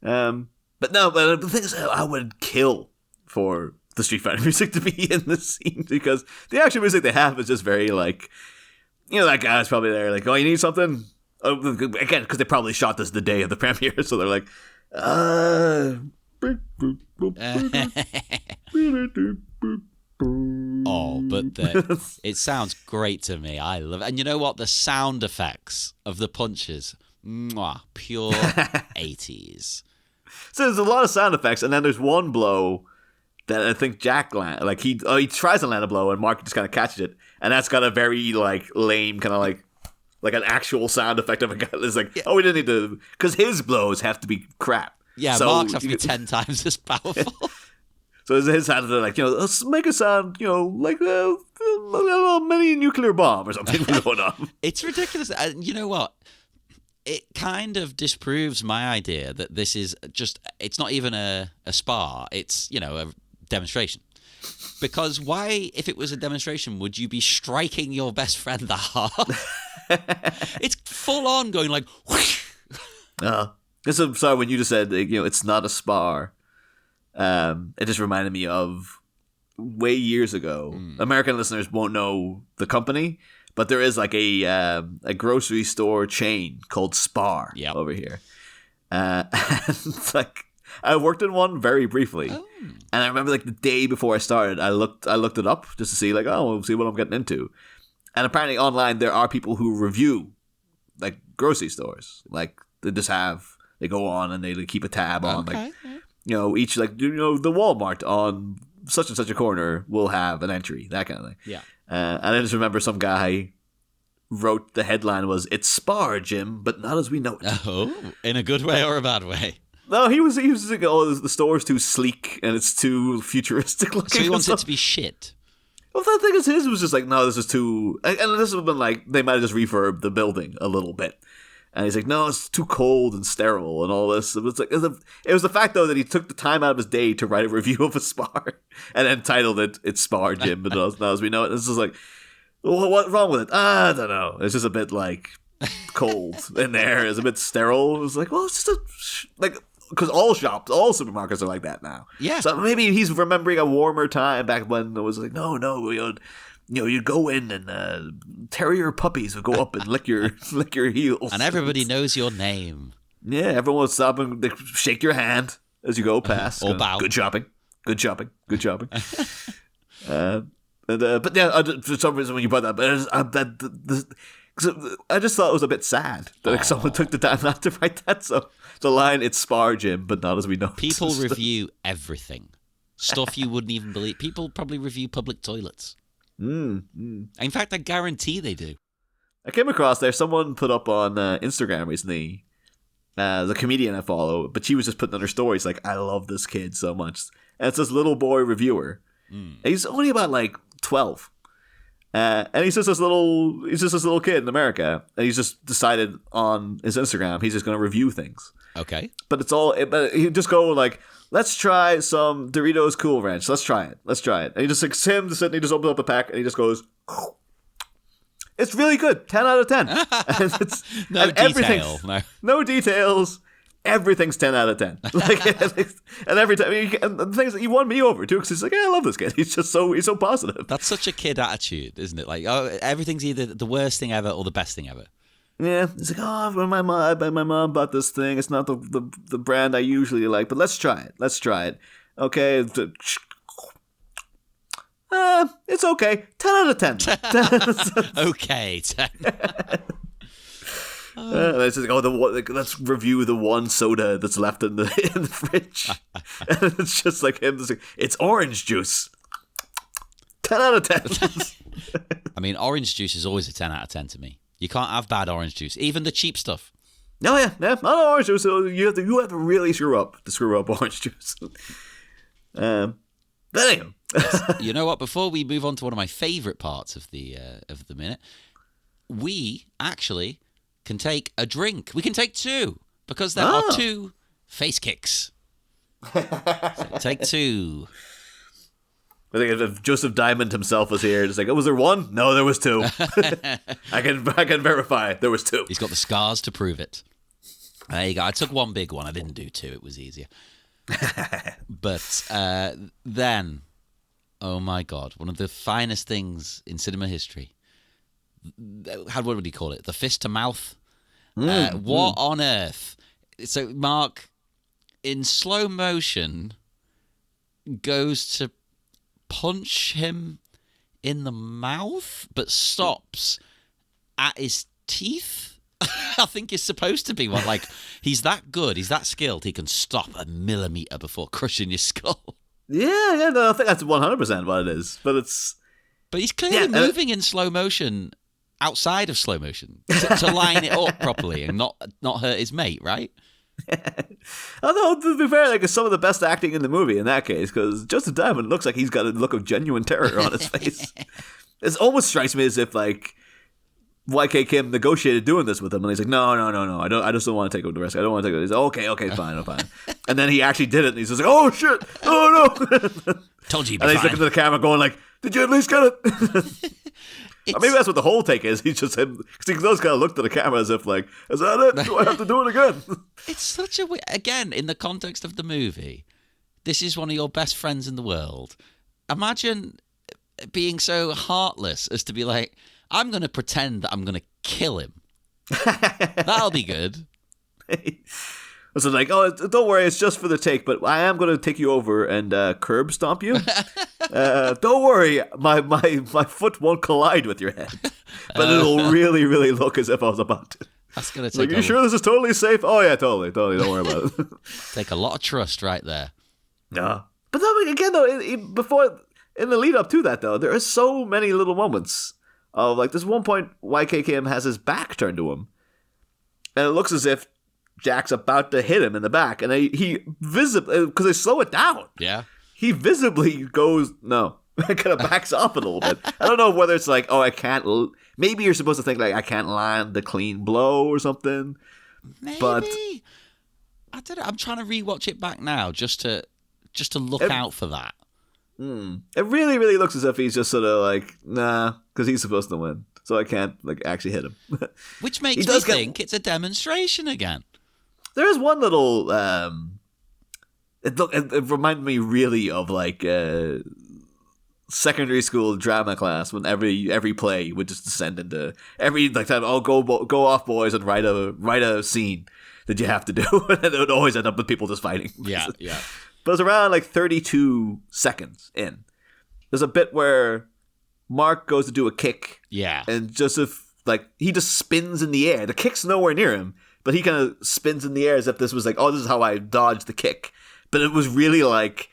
But the thing is, I would kill for the Street Fighter music to be in this scene, because the actual music they have is just very like, that guy's probably there like, oh, you need something? Again, because they probably shot this the day of the premiere, so they're like, oh, but it sounds great to me. I love it. And you know what? The sound effects of the punches, pure 80s. So there's a lot of sound effects, and then there's one blow that I think Jack land. Like he tries to land a blow, and Mark just kind of catches it, and that's got a very like lame kind of like an actual sound effect of a guy. It's like, we didn't need to, because his blows have to be crap. Yeah, so, Mark's have to be 10 times as powerful. So his hands are like, let's make a sound, like a mini nuclear bomb or something going on. It's ridiculous. And you know what? It kind of disproves my idea that this is just, it's not even a spar. It's, a demonstration. Because why, if it was a demonstration, would you be striking your best friend that hard? It's full on going like, whoosh. I'm sorry, when you just said, it's not a spar. It just reminded me of way years ago. American listeners won't know the company, but there is like a grocery store chain called Spar over here. And it's like, I worked in one very briefly, and I remember like the day before I started, I looked it up just to see like, we'll see what I'm getting into. And apparently online there are people who review like grocery stores, like they go on and they keep a tab on each like the Walmart on such and such a corner will have an entry, that kind of thing. Yeah. And I just remember some guy wrote the headline was, "It's Spar, Jim, but not as we know it." Oh, in a good way or a bad way? No, he was like, the store's too sleek and it's too futuristic looking. So he wants it to be shit. Well, the thing is, his was just like, no, this is too, and this would have been like, they might have just refurbed the building a little bit. And he's like, no, it's too cold and sterile and all this. It was the fact, though, that he took the time out of his day to write a review of a Spar and then titled it, "It's Spar, Jim, but not as we know it." It's just like, well, what's wrong with it? I don't know. It's just a bit, like, cold in there. It's a bit sterile. It was like, well, it's just because all supermarkets are like that now. Yeah. So maybe he's remembering a warmer time back when it was like, no, you'd go in and terrier puppies would go up and lick your heels. And everybody knows your name. Yeah, everyone would stop and they shake your hand as you go past. Or bow. Good shopping. But yeah, for some reason when you brought that, I just thought it was a bit sad that someone took the time not to write that. So the line, "It's Spar, Jim, but not as we know." People review everything. Stuff you wouldn't even believe. People probably review public toilets. In fact, I guarantee they do. I came across someone put up on Instagram recently, the comedian I follow, but she was just putting on her stories like, I love this kid so much. And it's this little boy reviewer. He's only about like 12. And he's just this little kid in America. And he's just decided on his Instagram he's just going to review things. Okay. But he just go like, let's try some Doritos Cool Ranch. Let's try it. And he just like him to sit and he just opens up a pack and he just goes, it's really good. 10 out of 10. No details. Everything's 10 out of 10. Like, and every time, and the thing is, he won me over too because he's like, I love this kid. He's so positive. That's such a kid attitude, isn't it? Like, oh, everything's either the worst thing ever or the best thing ever. Yeah, he's like, oh, my mom bought this thing. It's not the brand I usually like, but let's try it. Okay, it's okay. 10 out of 10. Okay, 10. It's like, let's review the one soda that's left in the fridge. And it's just like him. It's orange juice. 10 out of 10. I mean, orange juice is always a 10 out of 10 to me. You can't have bad orange juice, even the cheap stuff. Oh yeah, not orange juice. So you have to really screw up orange juice. But anyway. You know what? Before we move on to one of my favourite parts of the minute, we actually can take a drink. We can take two because there are two face kicks. So take two. I think if Joseph Diamond himself was here, just like, oh, was there one? No, there was two. I can verify there was two. He's got the scars to prove it. There you go. I took one big one. I didn't do two. It was easier. But then, oh my God, one of the finest things in cinema history. What would he call it? The fist to mouth? What on earth? So Mark, in slow motion, goes to punch him in the mouth, but stops at his teeth. I think it's supposed to be one. Like, he's that good, he's that skilled, he can stop a millimeter before crushing your skull. Yeah, no, I think that's 100% what it is. But he's clearly moving in slow motion outside of slow motion to line it up properly and not hurt his mate, right? Although, to be fair, like, it's some of the best acting in the movie in that case, because Joseph Diamond looks like he's got a look of genuine terror on his face. It almost strikes me as if, like, YK Kim negotiated doing this with him, and he's like, no, I just don't want to take the risk. I don't want to take it. He's like, okay, fine, I'm fine. And then he actually did it, and he's just like, oh shit, oh no. Told you. And he's looking at the camera, going like, did you at least get it? Or maybe that's what the whole take is. He's just him, because he does kind of look at the camera as if like, is that it? Do I have to do it again? It's such a again, in the context of the movie, this is one of your best friends in the world. Imagine being so heartless as to be like, I'm going to pretend that I'm going to kill him. That'll be good. So like, oh, don't worry, it's just for the take, but I am going to take you over and curb stomp you. Don't worry, my foot won't collide with your head, but it'll really, really look as if I was about to. That's going to take. Like, are you sure this is totally safe? Oh yeah, totally. Don't worry about it. Take a lot of trust right there. Yeah, but then again, though, before in the lead up to that, though, there are so many little moments of like, there's one point YK Kim has his back turned to him, and it looks as if Jack's about to hit him in the back, and he visibly, because they slow it down. Yeah. He visibly goes, no, kind of backs off a little bit. I don't know whether it's like, oh, I can't, maybe you're supposed to think like, I can't land the clean blow or something. Maybe. But I don't know. I'm trying to rewatch it back now just to look out for that. It really, really looks as if he's just sort of like, nah, because he's supposed to win. So I can't like actually hit him. Which makes me think it's a demonstration again. There is one little. It reminded me really of like secondary school drama class when every play would just descend into every like time. Oh, go off, boys, and write a scene that you have to do, and it would always end up with people just fighting. Yeah. But it's around like 32 seconds in. There's a bit where Mark goes to do a kick. Yeah. And Joseph, like, he just spins in the air. The kick's nowhere near him, but he kind of spins in the air as if this was like, oh, this is how I dodged the kick. But it was really like,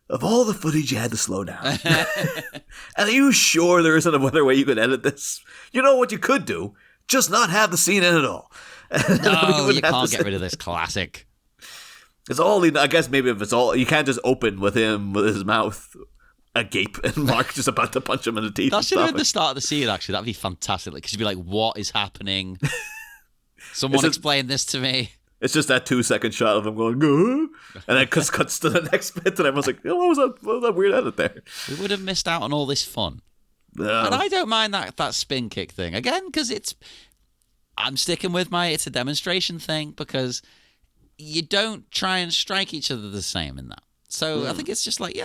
of all the footage you had to slow down, and are you sure there isn't another way you could edit this? You know what you could do? Just not have the scene in at all. No, you can't get rid of this classic. It's all, I guess maybe if it's all, you can't just open with him with his mouth agape and Mark just about to punch him in the teeth. That should have been the start of the scene, actually. That'd be fantastic. Because you'd be like, what is happening? Someone explain this to me. It's just that 2-second shot of him going, "Gah," and then cuts to the next bit, and everyone's like, "Oh, what was that weird edit there?" We would have missed out on all this fun. And I don't mind that spin kick thing. Again, because I'm sticking with it's a demonstration thing, because you don't try and strike each other the same in that. So I think it's just like,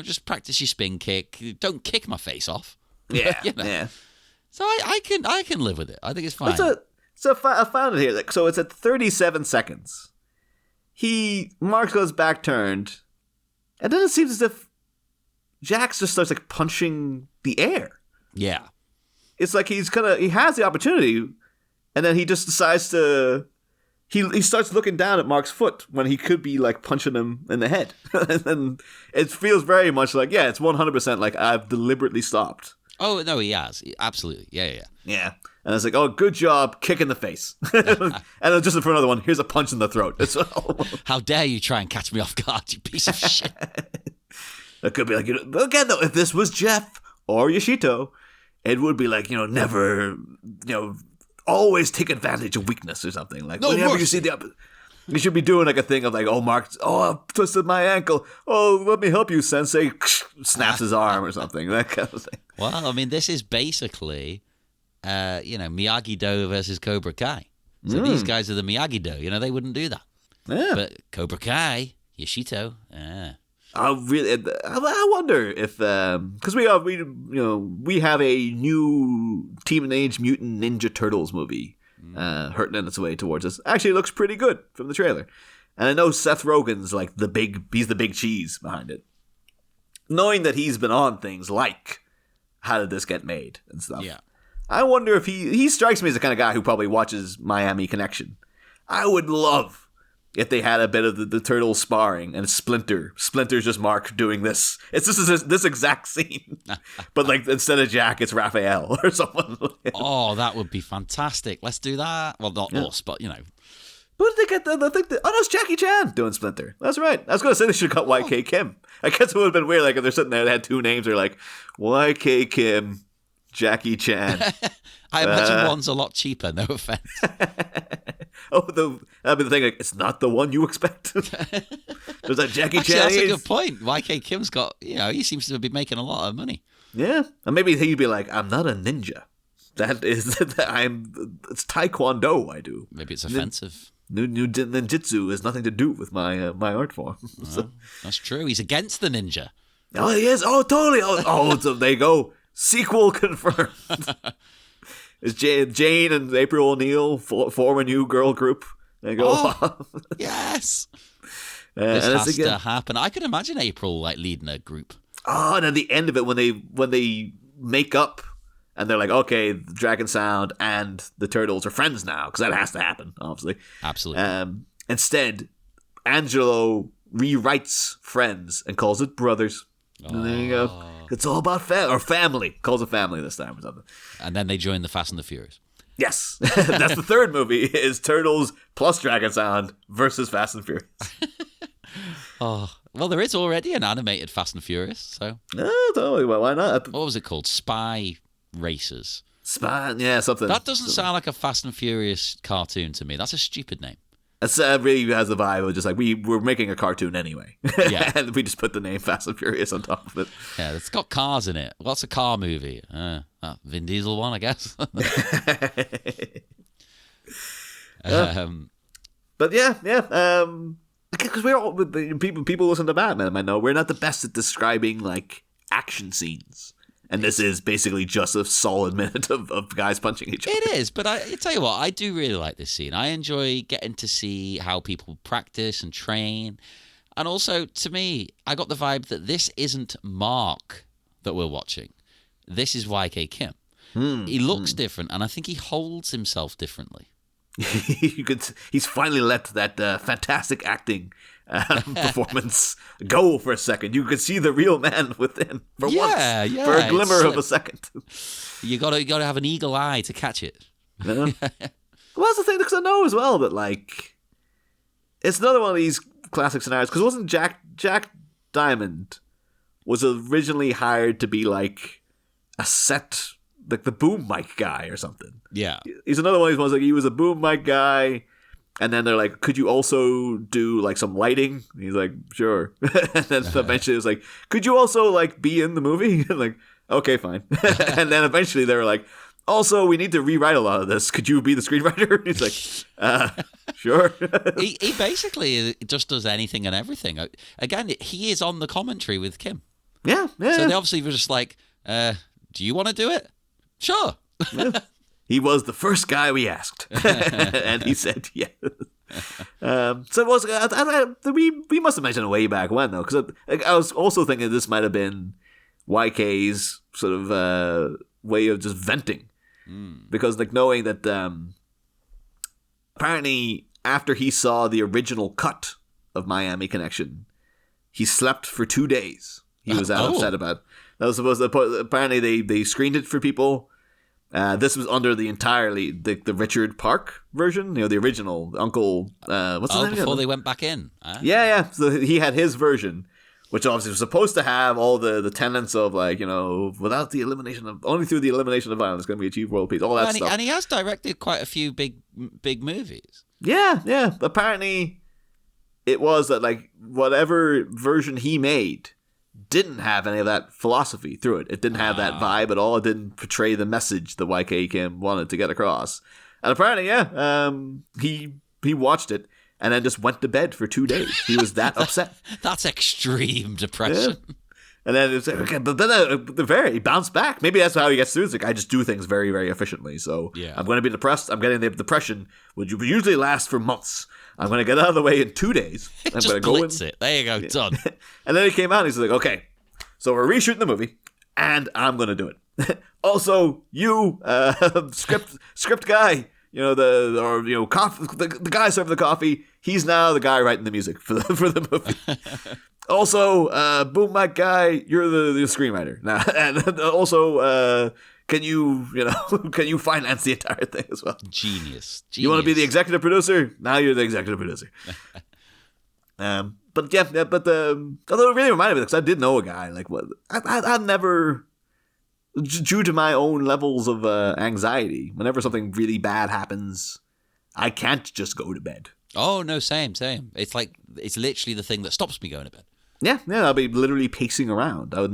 just practice your spin kick. Don't kick my face off. Yeah, yeah. So I can live with it. I think it's fine. I found it here. So it's at 37 seconds. Mark goes back turned, and then it seems as if Jax just starts like punching the air. Yeah. It's like he has the opportunity, and then he just decides to. He starts looking down at Mark's foot when he could be like punching him in the head, and it feels very much like it's 100% like I've deliberately stopped. Oh no, he has, absolutely, yeah. And it's like, oh, good job, kick in the face, and just for another one, here's a punch in the throat. How dare you try and catch me off guard, you piece of shit. It could be like, again though, if this was Jeff or Yoshito, it would be like, never, always take advantage of weakness or something. Like, whenever you see you should be doing like a thing of like, oh, Mark, I've twisted my ankle. Oh, let me help you, Sensei. Snaps his arm or something. That kind of thing. Well, I mean, this is basically, Miyagi-Do versus Cobra Kai. So these guys are the Miyagi-Do. They wouldn't do that. Yeah. But Cobra Kai, Yoshito, I wonder if because we have a new Teenage Mutant Ninja Turtles movie hurting its way towards us. Actually, it looks pretty good from the trailer, and I know Seth Rogen's like he's the big cheese behind it. Knowing that he's been on things like How Did This Get Made and stuff. Yeah. I wonder if he strikes me as the kind of guy who probably watches Miami Connection. I would love if they had a bit of the turtles sparring and Splinter's just Mark doing this. It's just this exact scene. But like instead of Jack, it's Raphael or someone. Oh, that would be fantastic. Let's do that. Well, not us, but Who did they get the thing? Oh, no, it's Jackie Chan doing Splinter. That's right. I was going to say they should have got YK Kim. I guess it would have been weird like if they're sitting there, they had two names, they're like, YK Kim, Jackie Chan. I imagine one's a lot cheaper, no offense. That'd be the thing, like, it's not the one you expect. There's that Jackie Actually, Chan. That's a good point. YK Kim's got, he seems to be making a lot of money. Yeah. And maybe he'd be like, I'm not a ninja. It's Taekwondo I do. Maybe it's offensive. Ninjutsu has nothing to do with my art form. So. That's true. He's against the ninja. Oh, he is? Oh, totally. So there you go. Sequel confirmed. Is Jane and April O'Neil form a new girl group? They go. Oh, yes. This has to happen. I could imagine April like leading a group. Oh, and at the end of it, when they make up and they're like, okay, the Dragon Sound and the Turtles are friends now, because that has to happen, obviously. Absolutely. Instead, Angelo rewrites Friends and calls it Brothers. And there you go. It's all about family. Calls it family this time or something. And then they join the Fast and the Furious. Yes. That's the third movie, is Turtles plus Dragon Sound versus Fast and Furious. Well, there is already an animated Fast and Furious, so. Totally. Well, why not? What was it called? Spy Racers. Yeah, something. That doesn't sound like a Fast and Furious cartoon to me. That's a stupid name. It really has the vibe of just like, we're making a cartoon anyway. Yeah. And we just put the name Fast and Furious on top of it. Yeah, it's got cars in it. What's a car movie? Vin Diesel one, I guess. But yeah. Because we're all, people listen to Batman, I know, we're not the best at describing like action scenes. And this is basically just a solid minute of guys punching each other. It is, but I tell you what, I do really like this scene. I enjoy getting to see how people practice and train. And also, to me, I got the vibe that this isn't Mark that we're watching. This is YK Kim. He looks different, and I think he holds himself differently. He's finally let that fantastic acting performance go for a second. You could see the real man within for once, for a glimmer of a second. You gotta have an eagle eye to catch it. Yeah. Well, that's the thing, because I know as well that like it's another one of these classic scenarios. Because wasn't Jack Diamond was originally hired to be like a set, like the boom mic guy or something. Yeah, he's another one of these ones, like he was a boom mic guy, and then they're like, could you also do like some lighting? And he's like, sure. And then eventually it was like, could you also like be in the movie? And like, okay, fine. And then eventually they were like, also, we need to rewrite a lot of this. Could you be the screenwriter? He's like, sure. he basically just does anything and everything. Again, he is on the commentary with Kim. Yeah. So they obviously were just like, do you want to do it? Sure. Yeah. He was the first guy we asked. And he said yes. So it was, we must have mentioned it way back when, though, because I was also thinking this might have been YK's sort of way of just venting. Because like knowing that apparently after he saw the original cut of Miami Connection, he slept for 2 days. He was upset about it. That was supposed to, apparently they screened it for people. This was under the entirely the Richard Park version, the original Uncle. What's his name? Before they went back in. Yeah. So he had his version, which obviously was supposed to have all the tenets of like, without the elimination of, only through the elimination of violence can we achieve world peace, all that stuff. And he has directed quite a few big movies. Yeah. Apparently, it was that like whatever version he made didn't have any of that philosophy through it. It didn't have that vibe at all. It didn't portray the message that YK Kim wanted to get across. And apparently, he watched it and then just went to bed for 2 days. He was that upset. That's extreme depression. Yeah. And then it's like, okay, but then he bounced back. Maybe that's how he gets through. It's like, I just do things very, very efficiently. So I'm going to be depressed. I'm getting the depression, which usually lasts for months. I'm going to get out of the way in 2 days. I'm just going to go blitz it. There you go, done. And then he came out and he's like, okay, so we're reshooting the movie and I'm going to do it. Also, you, script guy, the guy serving the coffee, he's now the guy writing the music for the movie. Also, boom mic guy, you're the screenwriter now, and also, can you finance the entire thing as well? Genius. You want to be the executive producer? Now you're the executive producer. But although it really reminded me, because I did know a guy like what I never. Due to my own levels of anxiety, whenever something really bad happens, I can't just go to bed. Oh, no, same. It's like, it's literally the thing that stops me going to bed. Yeah, I'll be literally pacing around. I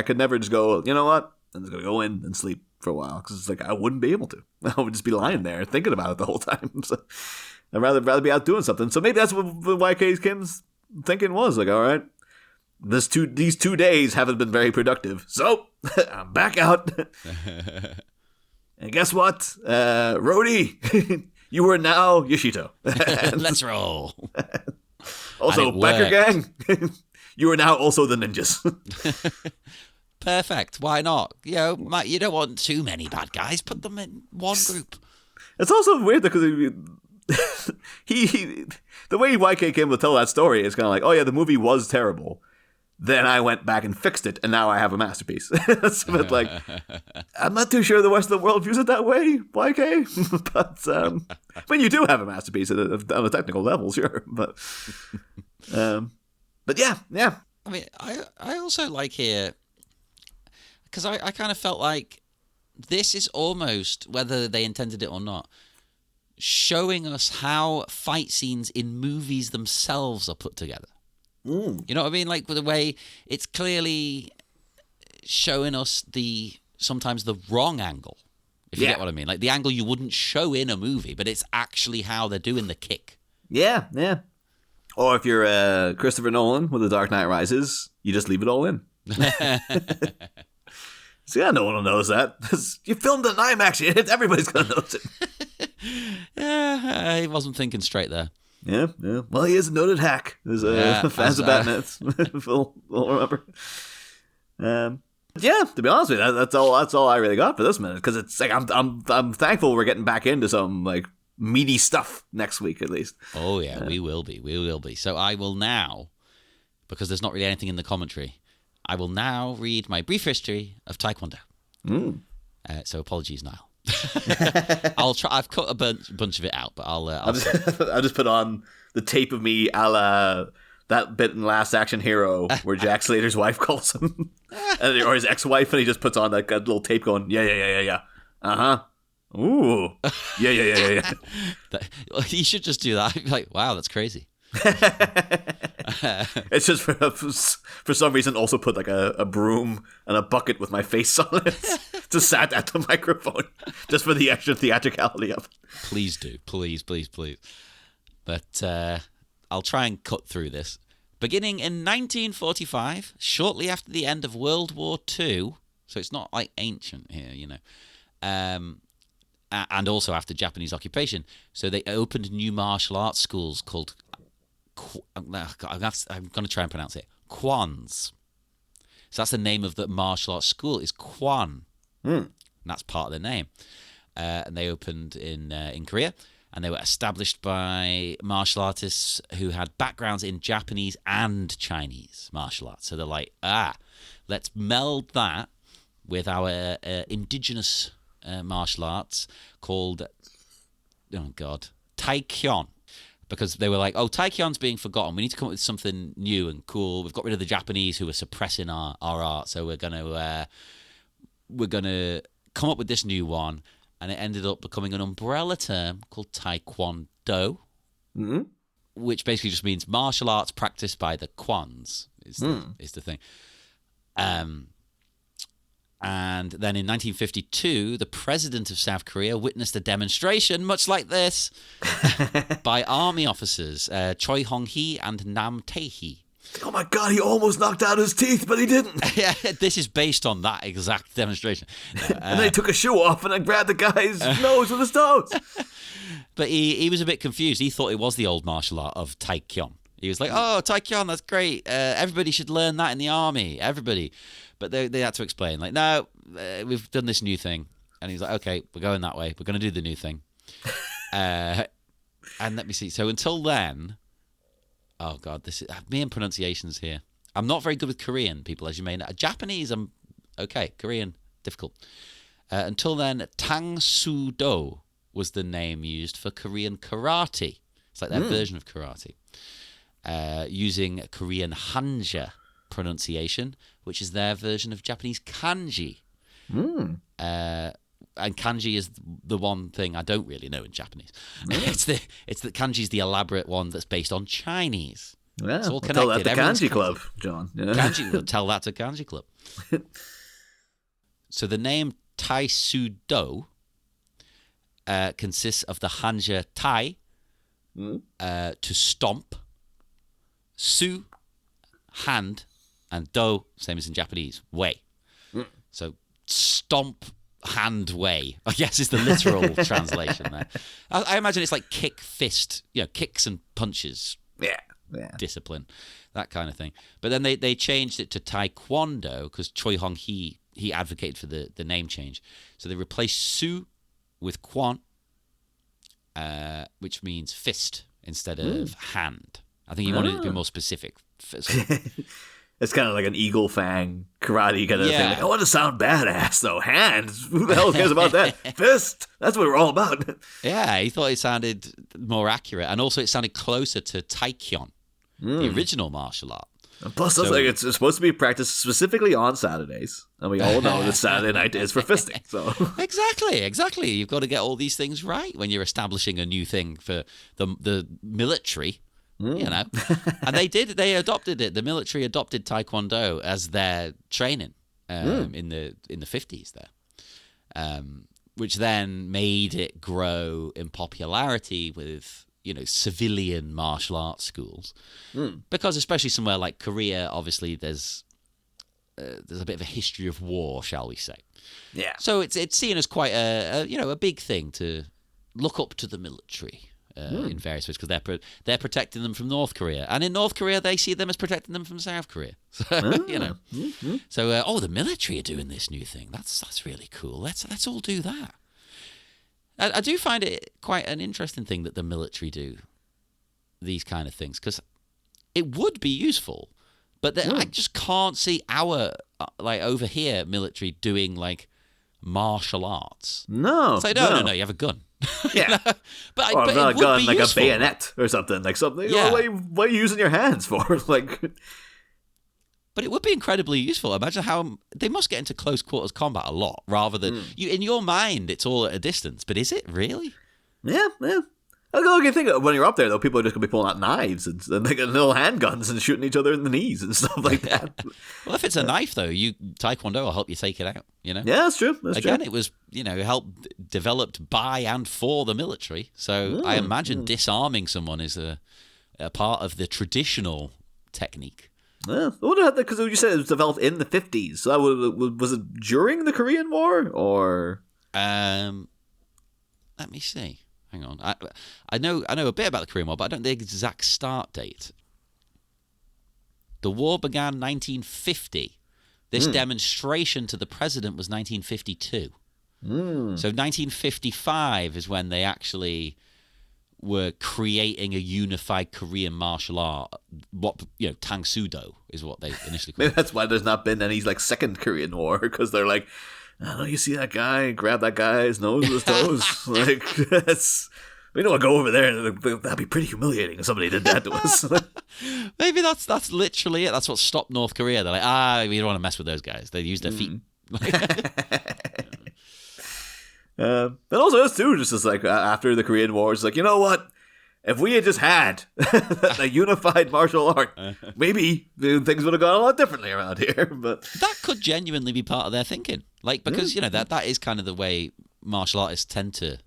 could never just go, you know what? I'm just going to go in and sleep for a while. Because it's like, I wouldn't be able to. I would just be lying there thinking about it the whole time. So I'd rather be out doing something. So maybe that's what YK Kim's thinking was. Like, all right, these 2 days haven't been very productive. So I'm back out. And guess what? Rhodey, you are now Yoshito. Let's roll. Also, Biker Gang, you are now also the ninjas. Perfect. Why not? You don't want too many bad guys. Put them in one group. It's also weird because he the way YK Kim will tell that story is kind of like, oh yeah, the movie was terrible. Then I went back and fixed it, and now I have a masterpiece. It's a bit like, I'm not too sure the rest of the world views it that way, YK. But you do have a masterpiece on a technical level, sure. But yeah. I mean, I also like here, because I kind of felt like this is almost, whether they intended it or not, showing us how fight scenes in movies themselves are put together. You know what I mean? Like, the way it's clearly showing us sometimes the wrong angle, if you get what I mean. Like, the angle you wouldn't show in a movie, but it's actually how they're doing the kick. Yeah. Or if you're Christopher Nolan with The Dark Knight Rises, you just leave it all in. So yeah, no one will notice that. You filmed in IMAX, everybody's going to notice it. Yeah, I wasn't thinking straight there. Yeah. Well, he is a noted hack. There's fans of Batman. We'll remember. Yeah, to be honest with you, that's all I really got for this minute. Because it's like I'm thankful we're getting back into some like meaty stuff next week, at least. Oh, yeah, we will be. We will be. So I will now, because there's not really anything in the commentary, I will now read my brief history of Taekwondo. So apologies, Niall. I'll try. I've cut a bunch of it out, but I'll just put on the tape of me a la that bit in Last Action Hero where Jack Slater's wife calls him, or his ex-wife, and he just puts on that little tape going, yeah. Uh-huh. Ooh. Yeah. You should just do that. Like, wow, that's crazy. It's just for some reason also put like a broom and a bucket with my face on it to sat at the microphone just for the extra theatricality of it. Please do. Please. But I'll try and cut through this. Beginning in 1945, shortly after the end of World War II, so it's not like ancient here, you know, and also after Japanese occupation, so they opened new martial arts schools called, I'm going to try and pronounce it, Kwans. So that's the name of the martial arts school, is Kwan. And that's part of the name. And they opened in Korea. And they were established by martial artists who had backgrounds in Japanese and Chinese martial arts. So they're like, let's meld that with our indigenous martial arts called, Taekyon. Because they were like, Taekyon's being forgotten. We need to come up with something new and cool. We've got rid of the Japanese who are suppressing our art. So we're gonna come up with this new one. And it ended up becoming an umbrella term called Taekwondo, which basically just means martial arts practiced by the Kwans, is the thing. And then in 1952, the president of South Korea witnessed a demonstration, much like this, by army officers, Choi Hong-hee and Nam Tae-hee. Oh my God, he almost knocked out his teeth, but he didn't. Yeah, this is based on that exact demonstration. And then he took a shoe off and then grabbed the guy's nose with his toes. But he was a bit confused. He thought it was the old martial art of Taekyon. He was like, Taekyon, that's great. Everybody should learn that in the army. Everybody. But they had to explain, like, no, we've done this new thing. And he's like, okay, we're going that way. We're going to do the new thing. And let me see. So until then... Oh, God, this is me and pronunciations here. I'm not very good with Korean, people, as you may know. Japanese, I'm okay. Korean, difficult. Until then, Tang Soo Do was the name used for Korean karate. It's like their version of karate. Using Korean Hanja pronunciation, which is their version of Japanese kanji. And kanji is the one thing I don't really know in Japanese. It's the kanji is the elaborate one that's based on Chinese. Yeah, it's all connected. Tell that to Kanji Club, John. Yeah. Kanji, we'll tell that to Kanji Club. So the name Tai Su Do consists of the Hanja Tai, to stomp, Su, hand, and Do, same as in Japanese, way. So stomp, hand, way, I guess is the literal translation there. I imagine it's like kick, fist, kicks and punches. Yeah. Discipline, that kind of thing. But then they changed it to Taekwondo because Choi Hong-hee, he advocated for the name change. So they replaced Su with Kwon, which means fist instead of hand. I think he wanted to be more specific. It's kind of like an eagle fang karate kind of thing. Like, I want to sound badass, though. Hands? Who the hell cares about that? Fist? That's what we're all about. Yeah, he thought it sounded more accurate. And also it sounded closer to Taekyon, the original martial art. And plus, it's supposed to be practiced specifically on Saturdays. And we all know that Saturday night is for fisting. So Exactly. You've got to get all these things right when you're establishing a new thing for the military. And they adopted it. The military adopted Taekwondo as their training in the 50s there, which then made it grow in popularity with civilian martial arts schools, because especially somewhere like Korea, obviously there's a bit of a history of war, shall we say? Yeah. So it's seen as quite a big thing to look up to the military. In various ways, because they're protecting them from North Korea, and in North Korea they see them as protecting them from South Korea. So So the military are doing this new thing. That's really cool. Let's all do that. I do find it quite an interesting thing that the military do these kind of things, because it would be useful, but I just can't see our like over here military doing like martial arts. No, it's like no, you have a gun. Yeah, but or it not a would gun, be like useful. a bayonet or something, like something. Yeah. What are you using your hands for? Like, but it would be incredibly useful. Imagine how they must get into close quarters combat a lot, rather than you. In your mind, it's all at a distance, but is it really? Yeah. Look, you think when you're up there, though, people are just gonna be pulling out knives and like little handguns and shooting each other in the knees and stuff like that. Well, if it's a knife, though, Taekwondo will help you take it out. You know. Yeah, that's true. Again, it was helped developed by and for the military. So I imagine disarming someone is a part of the traditional technique. Yeah, because you said it was developed in the 50s. So was it during the Korean War or? Let me see. Hang on. I know a bit about the Korean War, but I don't know the exact start date. The war began 1950. This demonstration to the president was 1952. So 1955 is when they actually were creating a unified Korean martial art. What Tang Sudo is what they initially called. Maybe that's why there's not been any like second Korean War, because they're like, I know you see that guy, grab that guy's nose with his toes. Like, we don't want to go over there. That'd be pretty humiliating if somebody did that to us. Maybe that's literally it. That's what stopped North Korea. They're like, we don't want to mess with those guys. They use their feet. And also us too, just as like after the Korean War, it's like, you know what? If we had just had a unified martial art, maybe things would have gone a lot differently around here. But that could genuinely be part of their thinking, like because that is kind of the way martial artists tend to,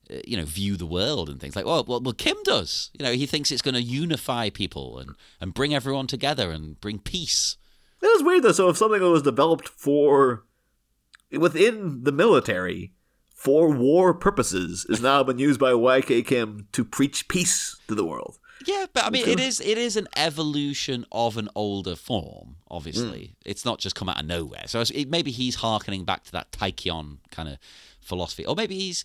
view the world and things. Like, well, Kim does. He thinks it's going to unify people and bring everyone together and bring peace. It was weird though. So if something was developed within the military for war purposes is now been used by YK Kim to preach peace to the world. Yeah, but I mean, it is an evolution of an older form, obviously. It's not just come out of nowhere. So maybe he's hearkening back to that Taekyon kind of philosophy. Or maybe he's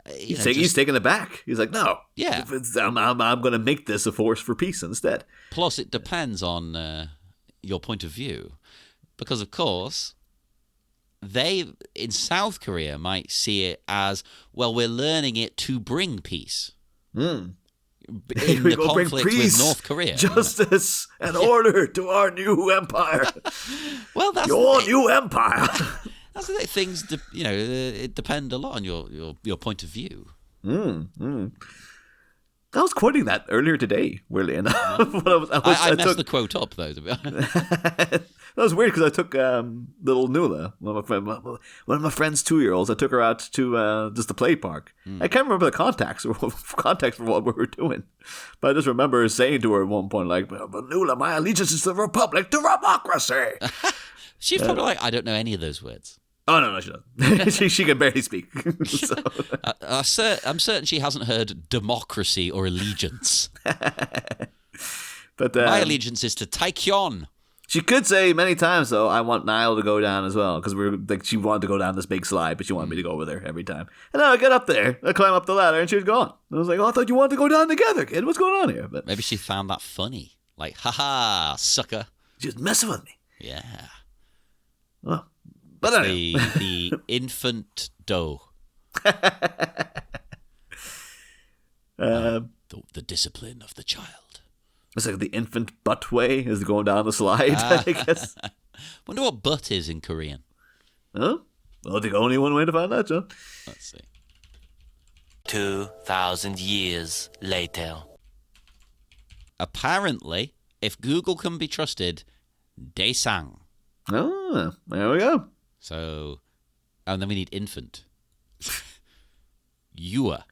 taking it back. He's like, no. Yeah. I'm going to make this a force for peace instead. Plus, it depends on your point of view. Because, of course, they in South Korea might see it as, well, we're learning it to bring peace. In the conflict with North Korea. Justice and order to our new empire. Well, that's your new empire. That's the thing. Things, it depend a lot on your point of view. I was quoting that earlier today, weirdly enough. I messed the quote up, though, to be honest. That was weird because I took little Nuala, one of my friend's 2-year-olds. I took her out to just the play park. I can't remember the context for what we were doing, but I just remember saying to her at one point, like, "But Nuala, my allegiance is to the republic, to democracy." She's probably like, I don't know any of those words. Oh no, she doesn't. she can barely speak. So. I'm certain she hasn't heard democracy or allegiance. But my allegiance is to Taekyon. She could say many times though, I want Niall to go down as well, because she wanted to go down this big slide, but she wanted me to go over there every time. And then I get up there, I climb up the ladder, and she was gone. And I was like, I thought you wanted to go down together, kid. What's going on here? But maybe she found that funny, like, haha, sucker. Just messing with me. Yeah. Well. But anyway. the infant dough. The discipline of the child. It's like the infant butt way is going down the slide, I guess. Wonder what butt is in Korean. Huh? Well, the only one way to find out, John. Let's see. 2,000 years later. Apparently, if Google can be trusted, daesang. Oh, there we go. So, and then we need infant. Yua.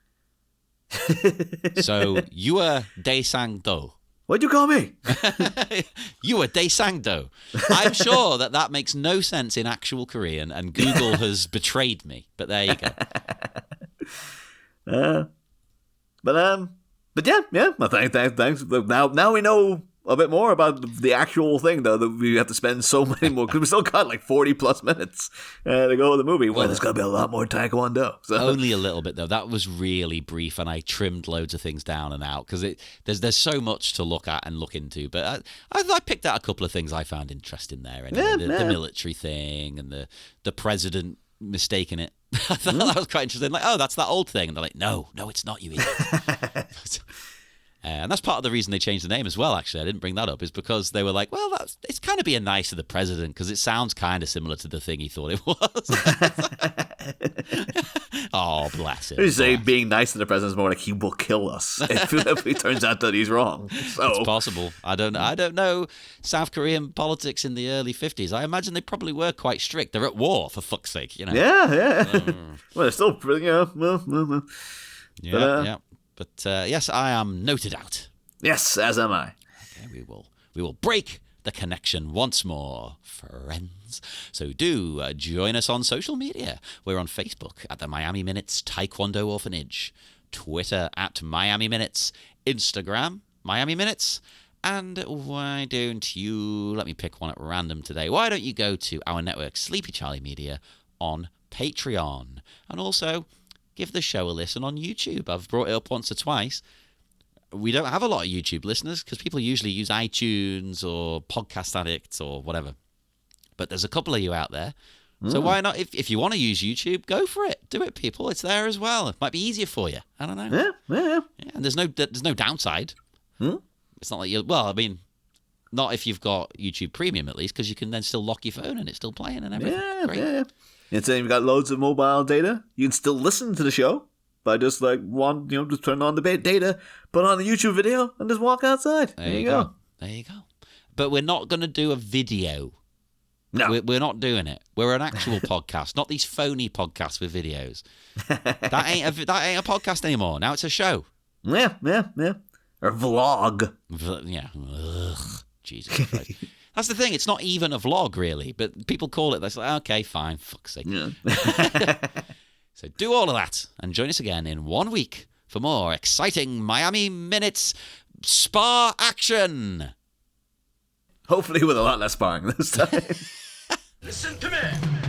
So, Yua daesang do. What'd you call me? Yua daesang do. I'm sure that makes no sense in actual Korean, and Google has betrayed me. But there you go. But yeah. Well, thanks. Now we know a bit more about the actual thing, though, that we have to spend so many more, because we still got like 40 plus minutes to go with the movie, where there's going to be a lot more Taekwondo. So. Only a little bit, though. That was really brief, and I trimmed loads of things down and out, because there's so much to look at and look into. But I picked out a couple of things I found interesting there. Anyway. The military thing and the president mistaking it. I thought that was quite interesting. Like, oh, that's that old thing. And they're like, no, it's not, you idiot. And that's part of the reason they changed the name as well, actually. I didn't bring that up, is because they were like, well, it's kind of being nice to the president, because it sounds kind of similar to the thing he thought it was. Oh, bless him. You say being nice to the president is more like he will kill us if it turns out that he's wrong. So. It's possible. I don't know South Korean politics in the early 50s. I imagine they probably were quite strict. They're at war, for fuck's sake, you know. Yeah. Well, they're still pretty, well. Yeah. But yes, I am noted out. Yes, as am I. Okay, we will break the connection once more, friends. So do join us on social media. We're on Facebook at the Miami Minutes Taekwondo Orphanage, Twitter at Miami Minutes, Instagram Miami Minutes, and why don't you, let me pick one at random today, why don't you go to our network, Sleepy Charlie Media, on Patreon, and also give the show a listen on YouTube. I've brought it up once or twice. We don't have a lot of YouTube listeners because people usually use iTunes or Podcast Addict or whatever. But there's a couple of you out there. So why not? If you want to use YouTube, go for it. Do it, people. It's there as well. It might be easier for you. I don't know. Yeah. And there's no downside. It's not like not if you've got YouTube Premium, at least, because you can then still lock your phone and it's still playing and everything. Yeah. And so you've got loads of mobile data. You can still listen to the show by just just turn on the data, put on the YouTube video, and just walk outside. There you go. There you go. But we're not going to do a video. No. We're not doing it. We're an actual podcast, not these phony podcasts with videos. That ain't a podcast anymore. Now it's a show. Yeah. Or vlog. Yeah. Ugh, Jesus Christ. That's the thing. It's not even a vlog, really. But people call it. They're like, okay, fine. Fuck's sake. Yeah. So do all of that and join us again in 1 week for more exciting Miami Minutes spar action. Hopefully with a lot less sparring this time. Listen to me.